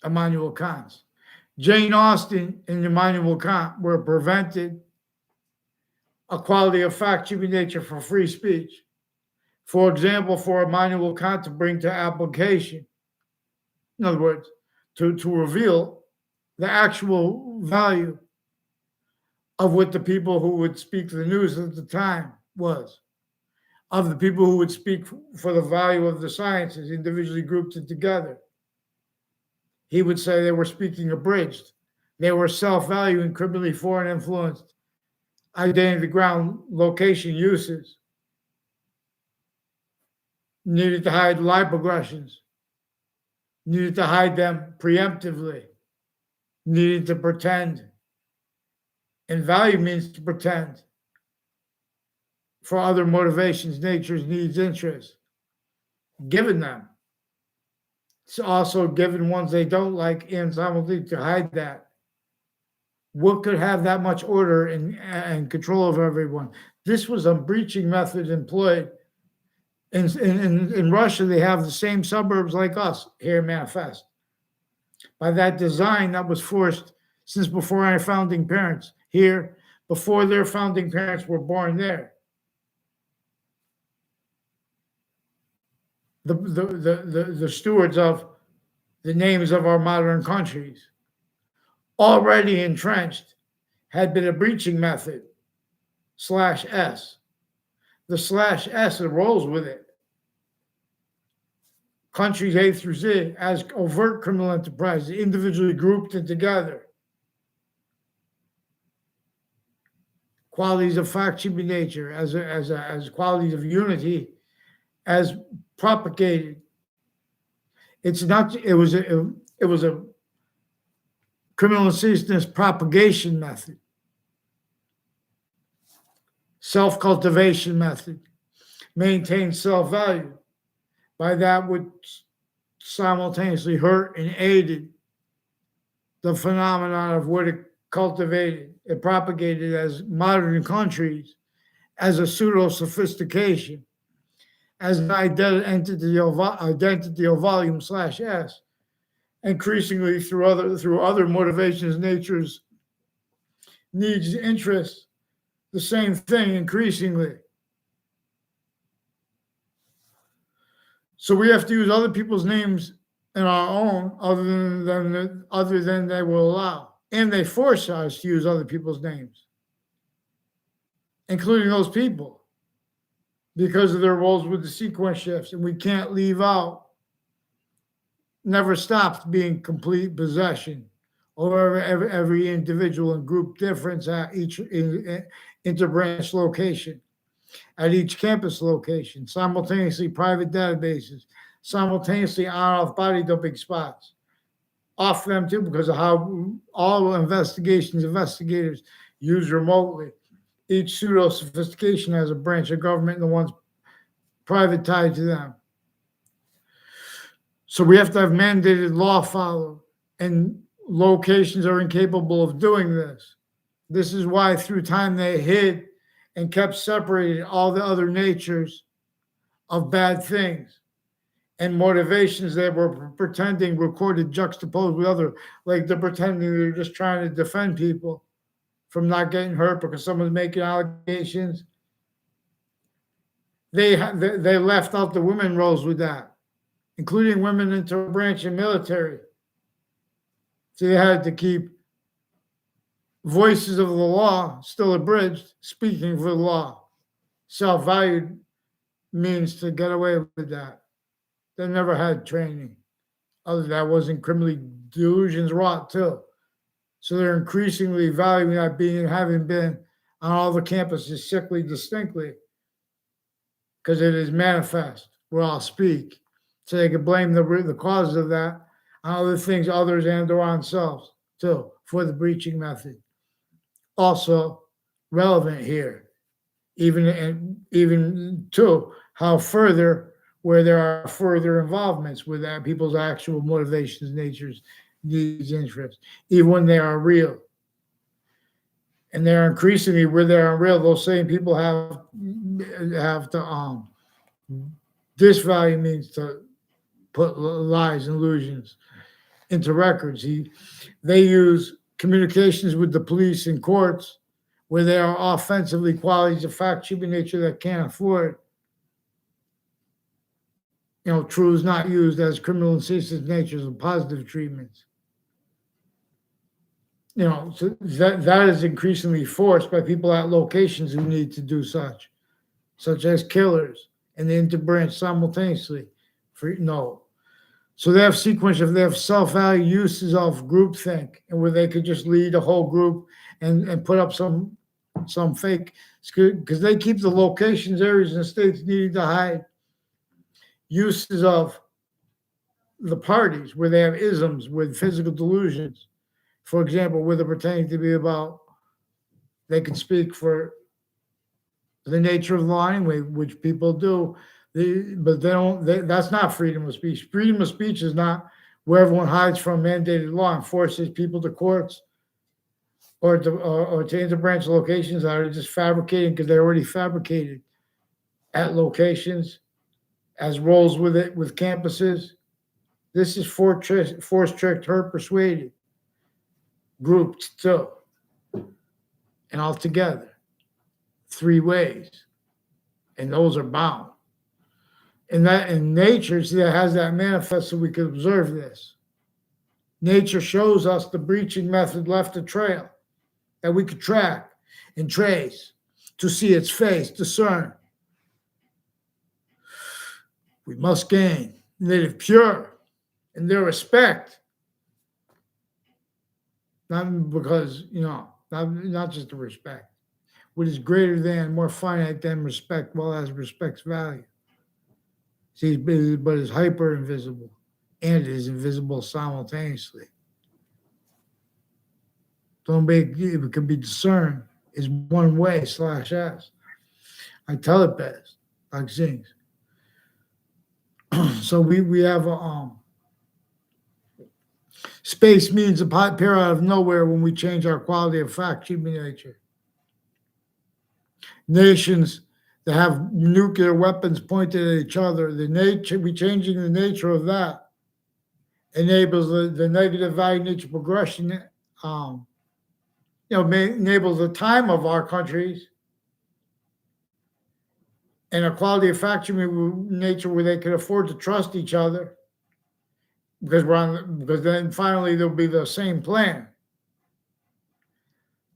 Immanuel Kant's. Jane Austen and Immanuel Kant were prevented a quality of fact-keeping nature for free speech. For example, for Immanuel Kant to bring to application, in other words, to reveal the actual value of what the people who would speak the news at the time was, of the people who would speak for the value of the sciences, individually grouped it together. He would say they were speaking abridged. They were self-valuing, criminally foreign influenced, identity ground location uses. Needed to hide lie progressions. Needed to hide them preemptively. Needed to pretend. And value means to pretend for other motivations, natures, needs, interests. Given them. It's also given ones they don't like and simultaneously to hide that. What could have that much order and control of everyone? This was a breaching method employed. In Russia, they have the same suburbs like us here manifest. By that design that was forced since before our founding parents here, before their founding parents were born there. The stewards of the names of our modern countries, already entrenched, had been a breaching method, /S. The /S rolls with it. Countries A through Z as overt criminal enterprises, individually grouped and together. Qualities of fact-keeping nature as qualities of unity, as propagated. It's not. It was a criminal insidious propagation method, self-cultivation method, maintain self-value. By that which simultaneously hurt and aided the phenomenon of what it cultivated, it propagated as modern countries, as a pseudo-sophistication, as an identity of volume /S, increasingly through other motivations, natures, needs, interests, the same thing increasingly. So we have to use other people's names in our own, other than they will allow, and they force us to use other people's names, including those people, because of their roles with the sequence shifts, and we can't leave out. Never stops being complete possession over every individual and group difference at each interbranch location, at each campus location, simultaneously private databases, simultaneously on-off body dumping spots, off them too, because of how all investigators use remotely. Each pseudo-sophistication has a branch of government and the ones private tied to them. So we have to have mandated law followed, and locations are incapable of doing this. This is why through time they hid and kept separated all the other natures of bad things and motivations that were pretending recorded juxtaposed with other, like they're pretending they're just trying to defend people from not getting hurt because someone's making allegations. They left out the women roles with that, including women into a branch of military. So they had to keep voices of the law still abridged, speaking for the law. Self-valued means to get away with that. They never had training. Other than that, wasn't criminally delusions wrought too. So they're increasingly valuing that being having been on all the campuses sickly distinctly, because it is manifest where I'll speak. So they can blame the causes of that on other things, others and or on themselves too, for the breaching method. Also relevant here, even to how further, where there are further involvements with that people's actual motivations, natures, needs, interests, even when they are real. And they're increasingly where they are real, those same people have to disvalue means to put lies and illusions into records. They use communications with the police and courts where there are offensively qualities of fact-keeping nature that can't afford. Truths not used as criminal insidious natures of positive treatments. So that is increasingly forced by people at locations who need to do such as killers and the interbranch simultaneously. So they have they have self-value uses of groupthink, and where they could just lead a whole group and put up some fake, because they keep the locations, areas, and states needing to hide uses of the parties where they have isms with physical delusions. For example, where they're pretending to be about, they can speak for the nature of the law anyway, which people do. But they don't. That's not freedom of speech. Freedom of speech is not where everyone hides from mandated law and forces people to courts or to interbranch locations that are just fabricating because they're already fabricated at locations as roles with campuses. This is force tricked, hurt, persuaded, grouped too, and all together, three ways, and those are bound. And that in nature, see, that has that manifest so we can observe this. Nature shows us the breaching method left a trail that we could track and trace to see its face, discern. We must gain, live pure in their respect. Not because, not just the respect. What is greater than, more finite than respect, well as respect's value. See, but it's hyper invisible and it is invisible simultaneously. Don't make it can be discerned is one way /s. I tell it best, like things. So we have a space means appear out of nowhere when we change our quality of fact, human nature. Nations that have nuclear weapons pointed at each other, we changing the nature of that enables the negative value nature progression. Enables the time of our countries and a quality of fact human nature where they can afford to trust each other because then finally there'll be the same plan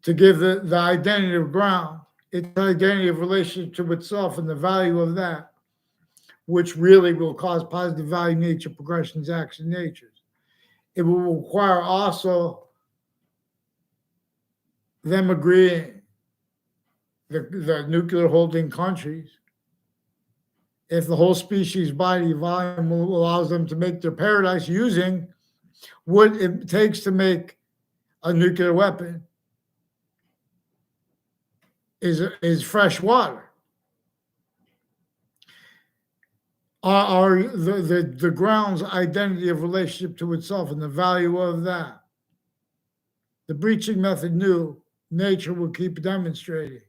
to give the identity of ground, its identity of relationship to itself and the value of that, which really will cause positive value nature progressions, action natures. It will require also them agreeing, the nuclear holding countries, if the whole species body volume allows them to make their paradise using what it takes to make a nuclear weapon is fresh water. Are the ground's identity of relationship to itself and the value of that. The breaching method knew nature will keep demonstrating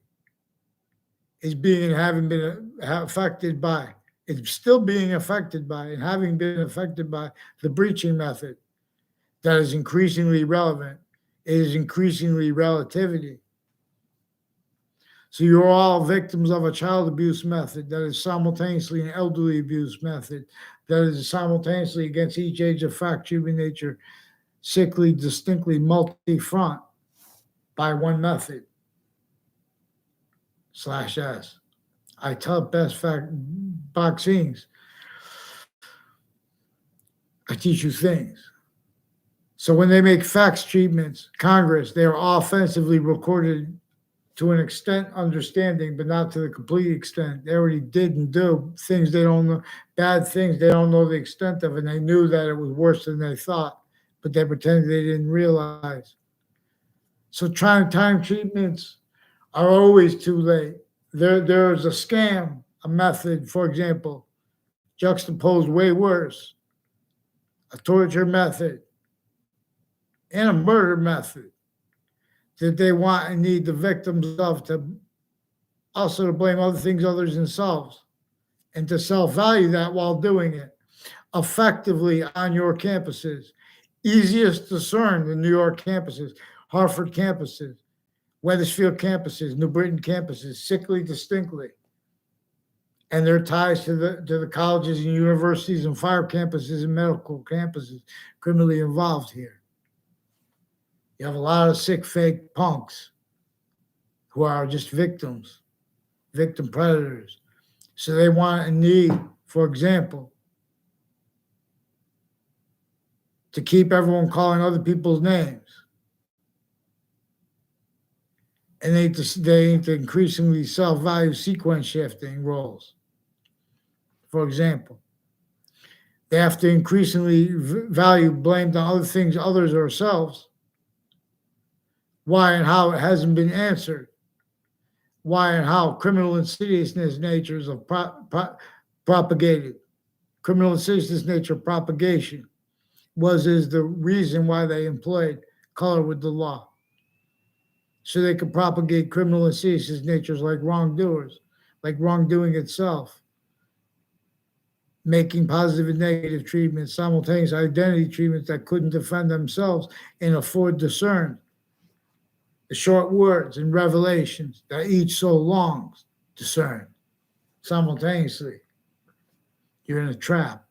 is being and having been affected by. It's still being affected by and having been affected by the breaching method that is increasingly relevant. It is increasingly relativity. So you're all victims of a child abuse method that is simultaneously an elderly abuse method that is simultaneously against each age of fact, human nature, sickly, distinctly multi-front by one method /s. I tell best fact vaccines. I teach you things. So when they make facts treatments, Congress, they are offensively recorded to an extent understanding, but not to the complete extent. They already did and do things they don't know, bad things they don't know the extent of, and they knew that it was worse than they thought, but they pretended they didn't realize. So time treatments are always too late. There's a scam, a method, for example, juxtaposed way worse, a torture method and a murder method that they want and need the victims of to also to blame other things other than themselves and to self-value that while doing it effectively on your campuses. Easiest to discern the New York campuses, Hartford campuses, Wethersfield campuses, New Britain campuses, sickly distinctly. And their ties to the colleges and universities and fire campuses and medical campuses criminally involved here. You have a lot of sick, fake punks who are just victims, victim predators. So they want and need, for example, to keep everyone calling other people's names. And they need to increasingly self-value sequence shifting roles. For example, they have to increasingly value blamed on other things, others, or ourselves. Why and how it hasn't been answered. Why and how criminal insidiousness natures of propagated. Criminal insidiousness nature of propagation is the reason why they employed color with the law. so they could propagate criminal insidious natures like wrongdoers, like wrongdoing itself, making positive and negative treatments, simultaneous identity treatments that couldn't defend themselves and afford discern the short words and revelations that each soul longs discern simultaneously. You're in a trap,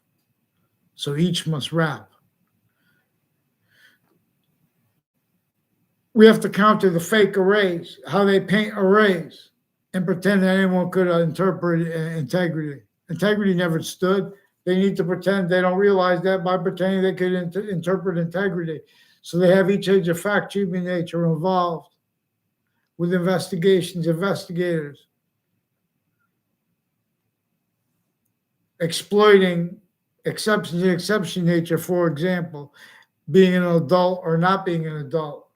so each must rap. We have to counter the fake arrays, how they paint arrays and pretend that anyone could interpret integrity. Integrity never stood. They need to pretend they don't realize that by pretending they could interpret integrity. So they have each age of fact treatment nature involved with investigations, investigators, exploiting exception nature, for example, being an adult or not being an adult,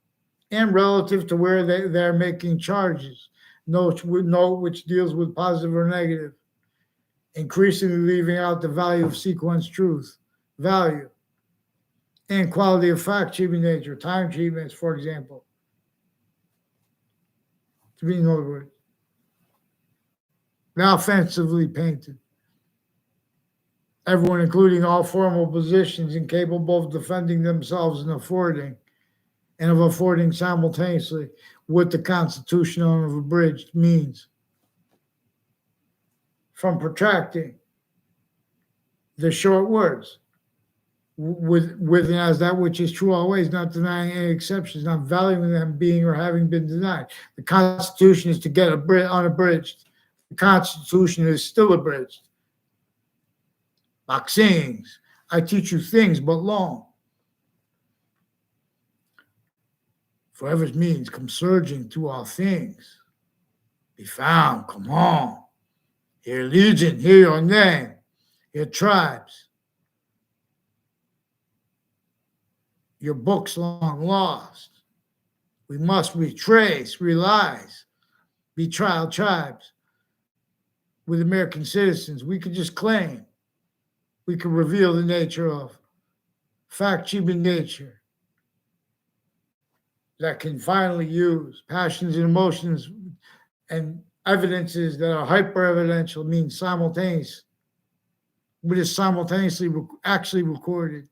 and relative to where they're making charges, note which deals with positive or negative, increasingly leaving out the value of sequence truth, value, and quality of fact treatment nature, time treatments, for example. To be in other words, now offensively painted. Everyone, including all formal positions, incapable of defending themselves and of affording simultaneously what the Constitution of abridged means. From protracting the short words with and as that which is true always, not denying any exceptions, not valuing them being or having been denied. The Constitution is to get unabridged. The Constitution is still abridged. Like sayings, I teach you things but long. Forever's means come surging through all things. Be found, come on. Hear legion, hear your name, your tribes. Your books long lost. We must retrace, realize, be trial tribes. With American citizens, we could just claim. We could reveal the nature of fact-keeping nature that can finally use passions and emotions and evidences that are hyper-evidential, means simultaneous. What is simultaneously actually recorded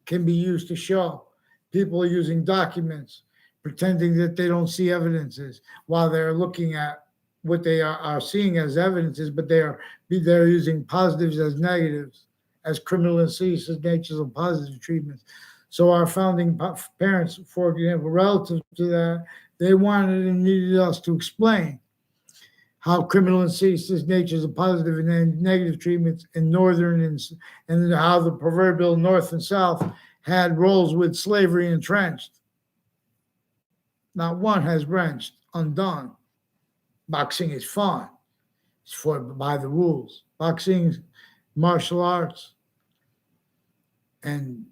can be used to show. People are using documents, pretending that they don't see evidences while they're looking at what they are seeing as evidences, but they're using positives as negatives, as criminal and seditious natures of positive treatments. So our founding parents, for example, relative to that, they wanted and needed us to explain how criminal and seditious natures of positive and negative treatments in northern and how the proverbial North and South had roles with slavery entrenched. Not one has wrenched undone. Boxing is fun. It's fought by the rules. Boxing, martial arts, and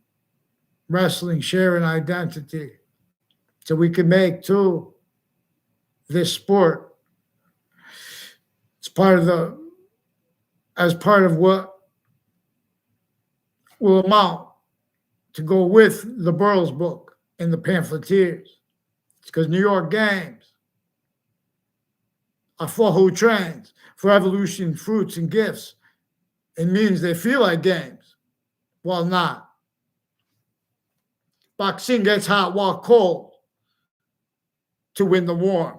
wrestling share an identity. So we can make, too, this sport. It's part of what will amount to go with the Burroughs book and the pamphleteers. It's because New York games are for who trains, for evolution, fruits, and gifts. It means they feel like games. Well, not. Boxing gets hot while cold to win the warmth.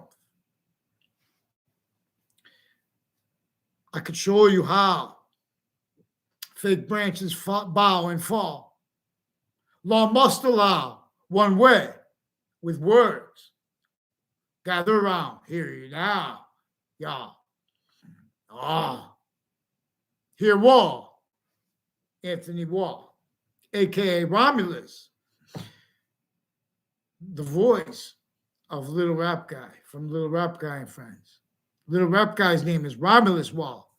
I could show you how fake branches bow and fall. Law must allow one way with words. Gather around, hear you now, y'all. Hear Wall, Anthony Wall, a.k.a. Romulus, the voice of Little Rap Guy from Little Rap Guy and Friends. Little Rap Guy's name is Romulus Wall.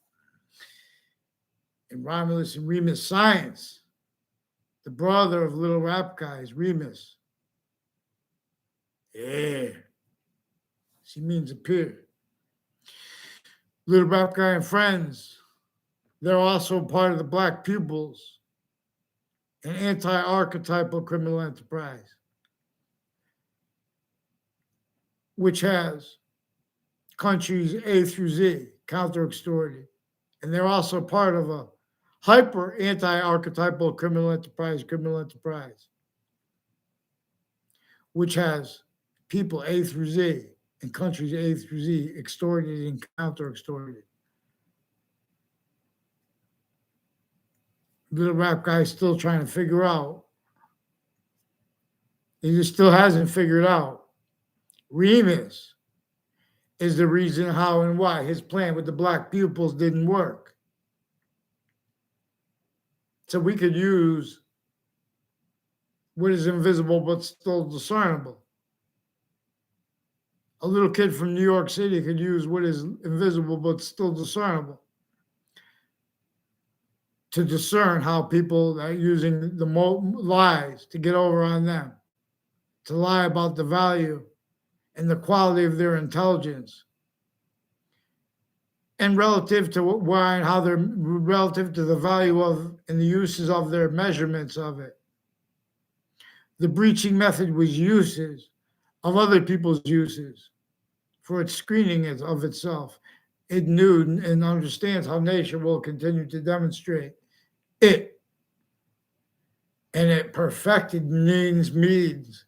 And Romulus and Remus Science, the brother of Little Rap Guy, is Remus. Yeah. She means appear. Little Rap Guy and Friends, they're also part of the Black Pupils, an anti-archetypal criminal enterprise. which has countries A through Z, counter-extorted. And they're also part of a hyper anti-archetypal criminal enterprise, which has people A through Z and countries A through Z extorted and counter-extorted. Little rap guy's still trying to figure out. He just still hasn't figured out. Remus is the reason how and why his plan with the black pupils didn't work. So we could use what is invisible but still discernible. A little kid from New York City could use what is invisible but still discernible to discern how people are using the lies to get over on them, to lie about the value and the quality of their intelligence, and relative to why and how they're relative to the value of and the uses of their measurements of it. The breaching method was uses of other people's uses for its screening of itself. It knew and understands how nature will continue to demonstrate it. And it perfected means,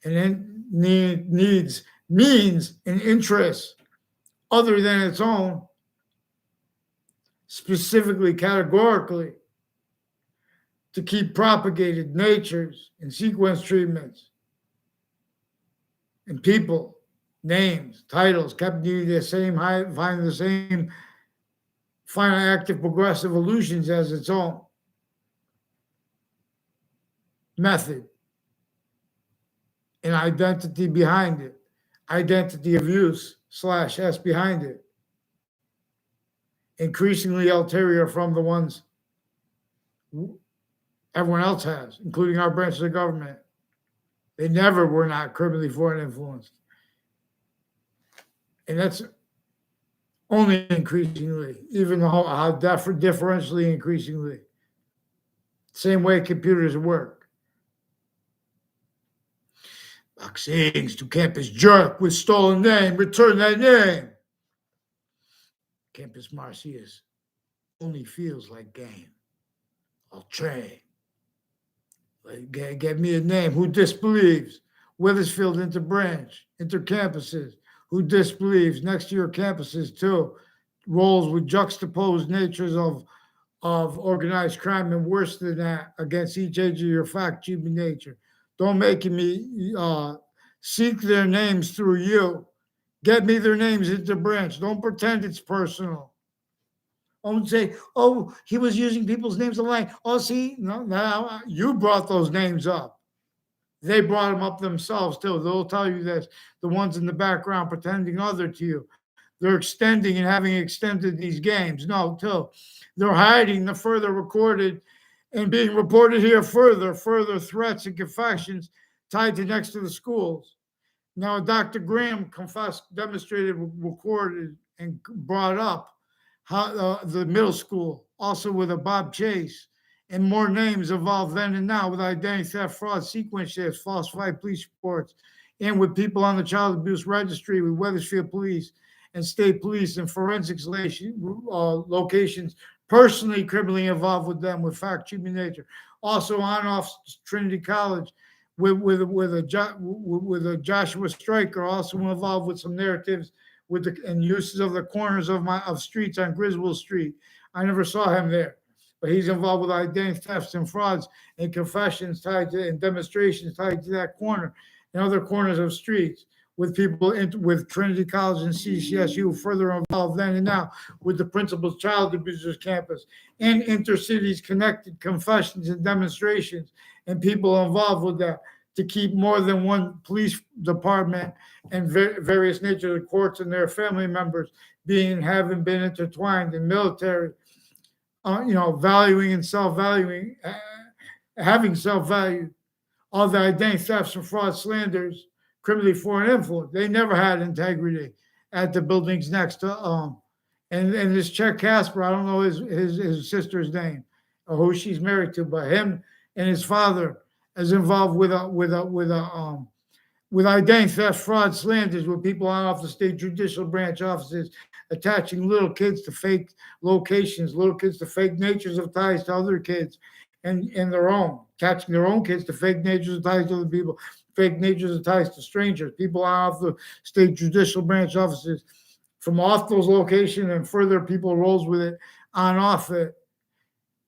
and it needs means and interests other than its own, specifically categorically, to keep propagated natures and sequence treatments and people, names, titles, kept needing the same find the same final active progressive illusions as its own method and identity behind it, identity of use /S behind it, increasingly ulterior from the ones everyone else has, including our branches of government. They never were not criminally foreign influenced. And that's only increasingly, even how differentially increasingly. Same way computers work. Vaccines to campus jerk with stolen name, return that name. Campus Marcius only feels like game. I'll train. Get me a name. Who disbelieves? Wethersfield interbranch, intercampuses. Who disbelieves? Next to your campuses too. Roles with juxtaposed natures of organized crime and worse than that against each age of your fact-keeping nature. Don't make me seek their names through you. Get me their names into branch. Don't pretend it's personal. Don't say, oh, he was using people's names to lie. Oh, see, no, you brought those names up. They brought them up themselves too. They'll tell you this, the ones in the background pretending other to you. They're extending and having extended these games. No, too. They're hiding the further recorded and being reported here further threats and confessions tied to next to the schools. Now, Dr. Graham demonstrated, recorded, and brought up how the middle school, also with a Bob Chase, and more names evolved then and now with identity theft, fraud, sequence shifts, falsified police reports, and with people on the child abuse registry with Wethersfield Police and state police and forensics locations personally criminally involved with them with fact-keeping nature. Also on off Trinity College with a Joshua Stryker, also involved with some narratives with and uses of the corners of streets on Griswold Street. I never saw him there, but he's involved with identity thefts and frauds and confessions tied to and demonstrations tied to that corner and other corners of streets with people with Trinity College and CCSU further involved then and now with the principal's child abusers campus and intercities connected confessions and demonstrations and people involved with that to keep more than one police department and various nature of courts and their family members having been intertwined in military, valuing and self-valuing, having self-value, all the identity thefts and fraud slanders, criminally foreign influence. They never had integrity at the buildings next to and this Chet Casper, I don't know his sister's name or who she's married to, but him and his father is involved with a with identity theft, fraud, slanders, with people on off the state judicial branch offices attaching little kids to fake locations, little kids to fake natures of ties to other kids and their own, attaching their own kids to fake natures of ties to other people, fake natures of ties to strangers, people on off the state judicial branch offices from off those locations and further people rolls with it on off it.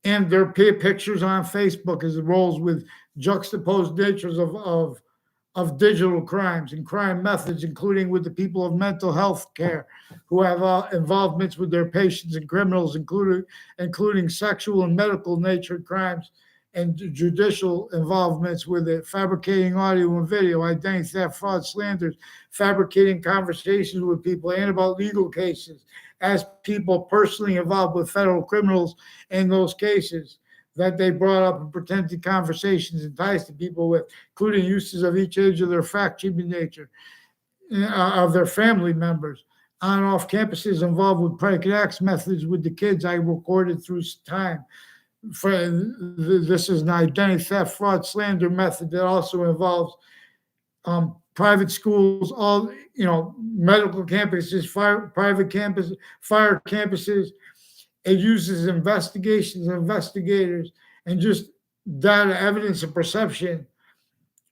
And their pictures on Facebook as it rolls with juxtaposed natures of digital crimes and crime methods, including with the people of mental health care who have involvements with their patients and criminals, including sexual and medical nature crimes and judicial involvements with it, fabricating audio and video, identity theft, fraud, slanders, fabricating conversations with people and about legal cases as people personally involved with federal criminals in those cases that they brought up in pretended conversations and ties to people with, including uses of each age of their fact-cheating nature, of their family members, on and off campuses involved with predicate acts methods with the kids I recorded through time. This is an identity theft, fraud, slander method that also involves private schools, all medical campuses, private campuses, fire campuses. It uses investigations, investigators, and just data, evidence, and perception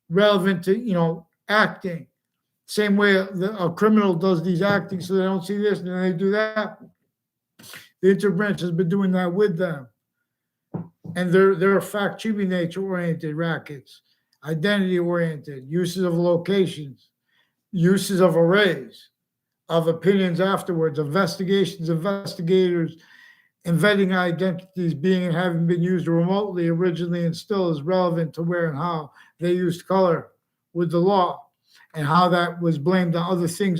relevant to acting. Same way a criminal does these acting, so they don't see this and then they do that. The interbranch has been doing that with them, and they're fact-cheating nature-oriented rackets, identity-oriented, uses of locations, uses of arrays, of opinions afterwards, investigations, investigators, and vetting identities being and having been used remotely originally and still is relevant to where and how they used color with the law and how that was blamed on other things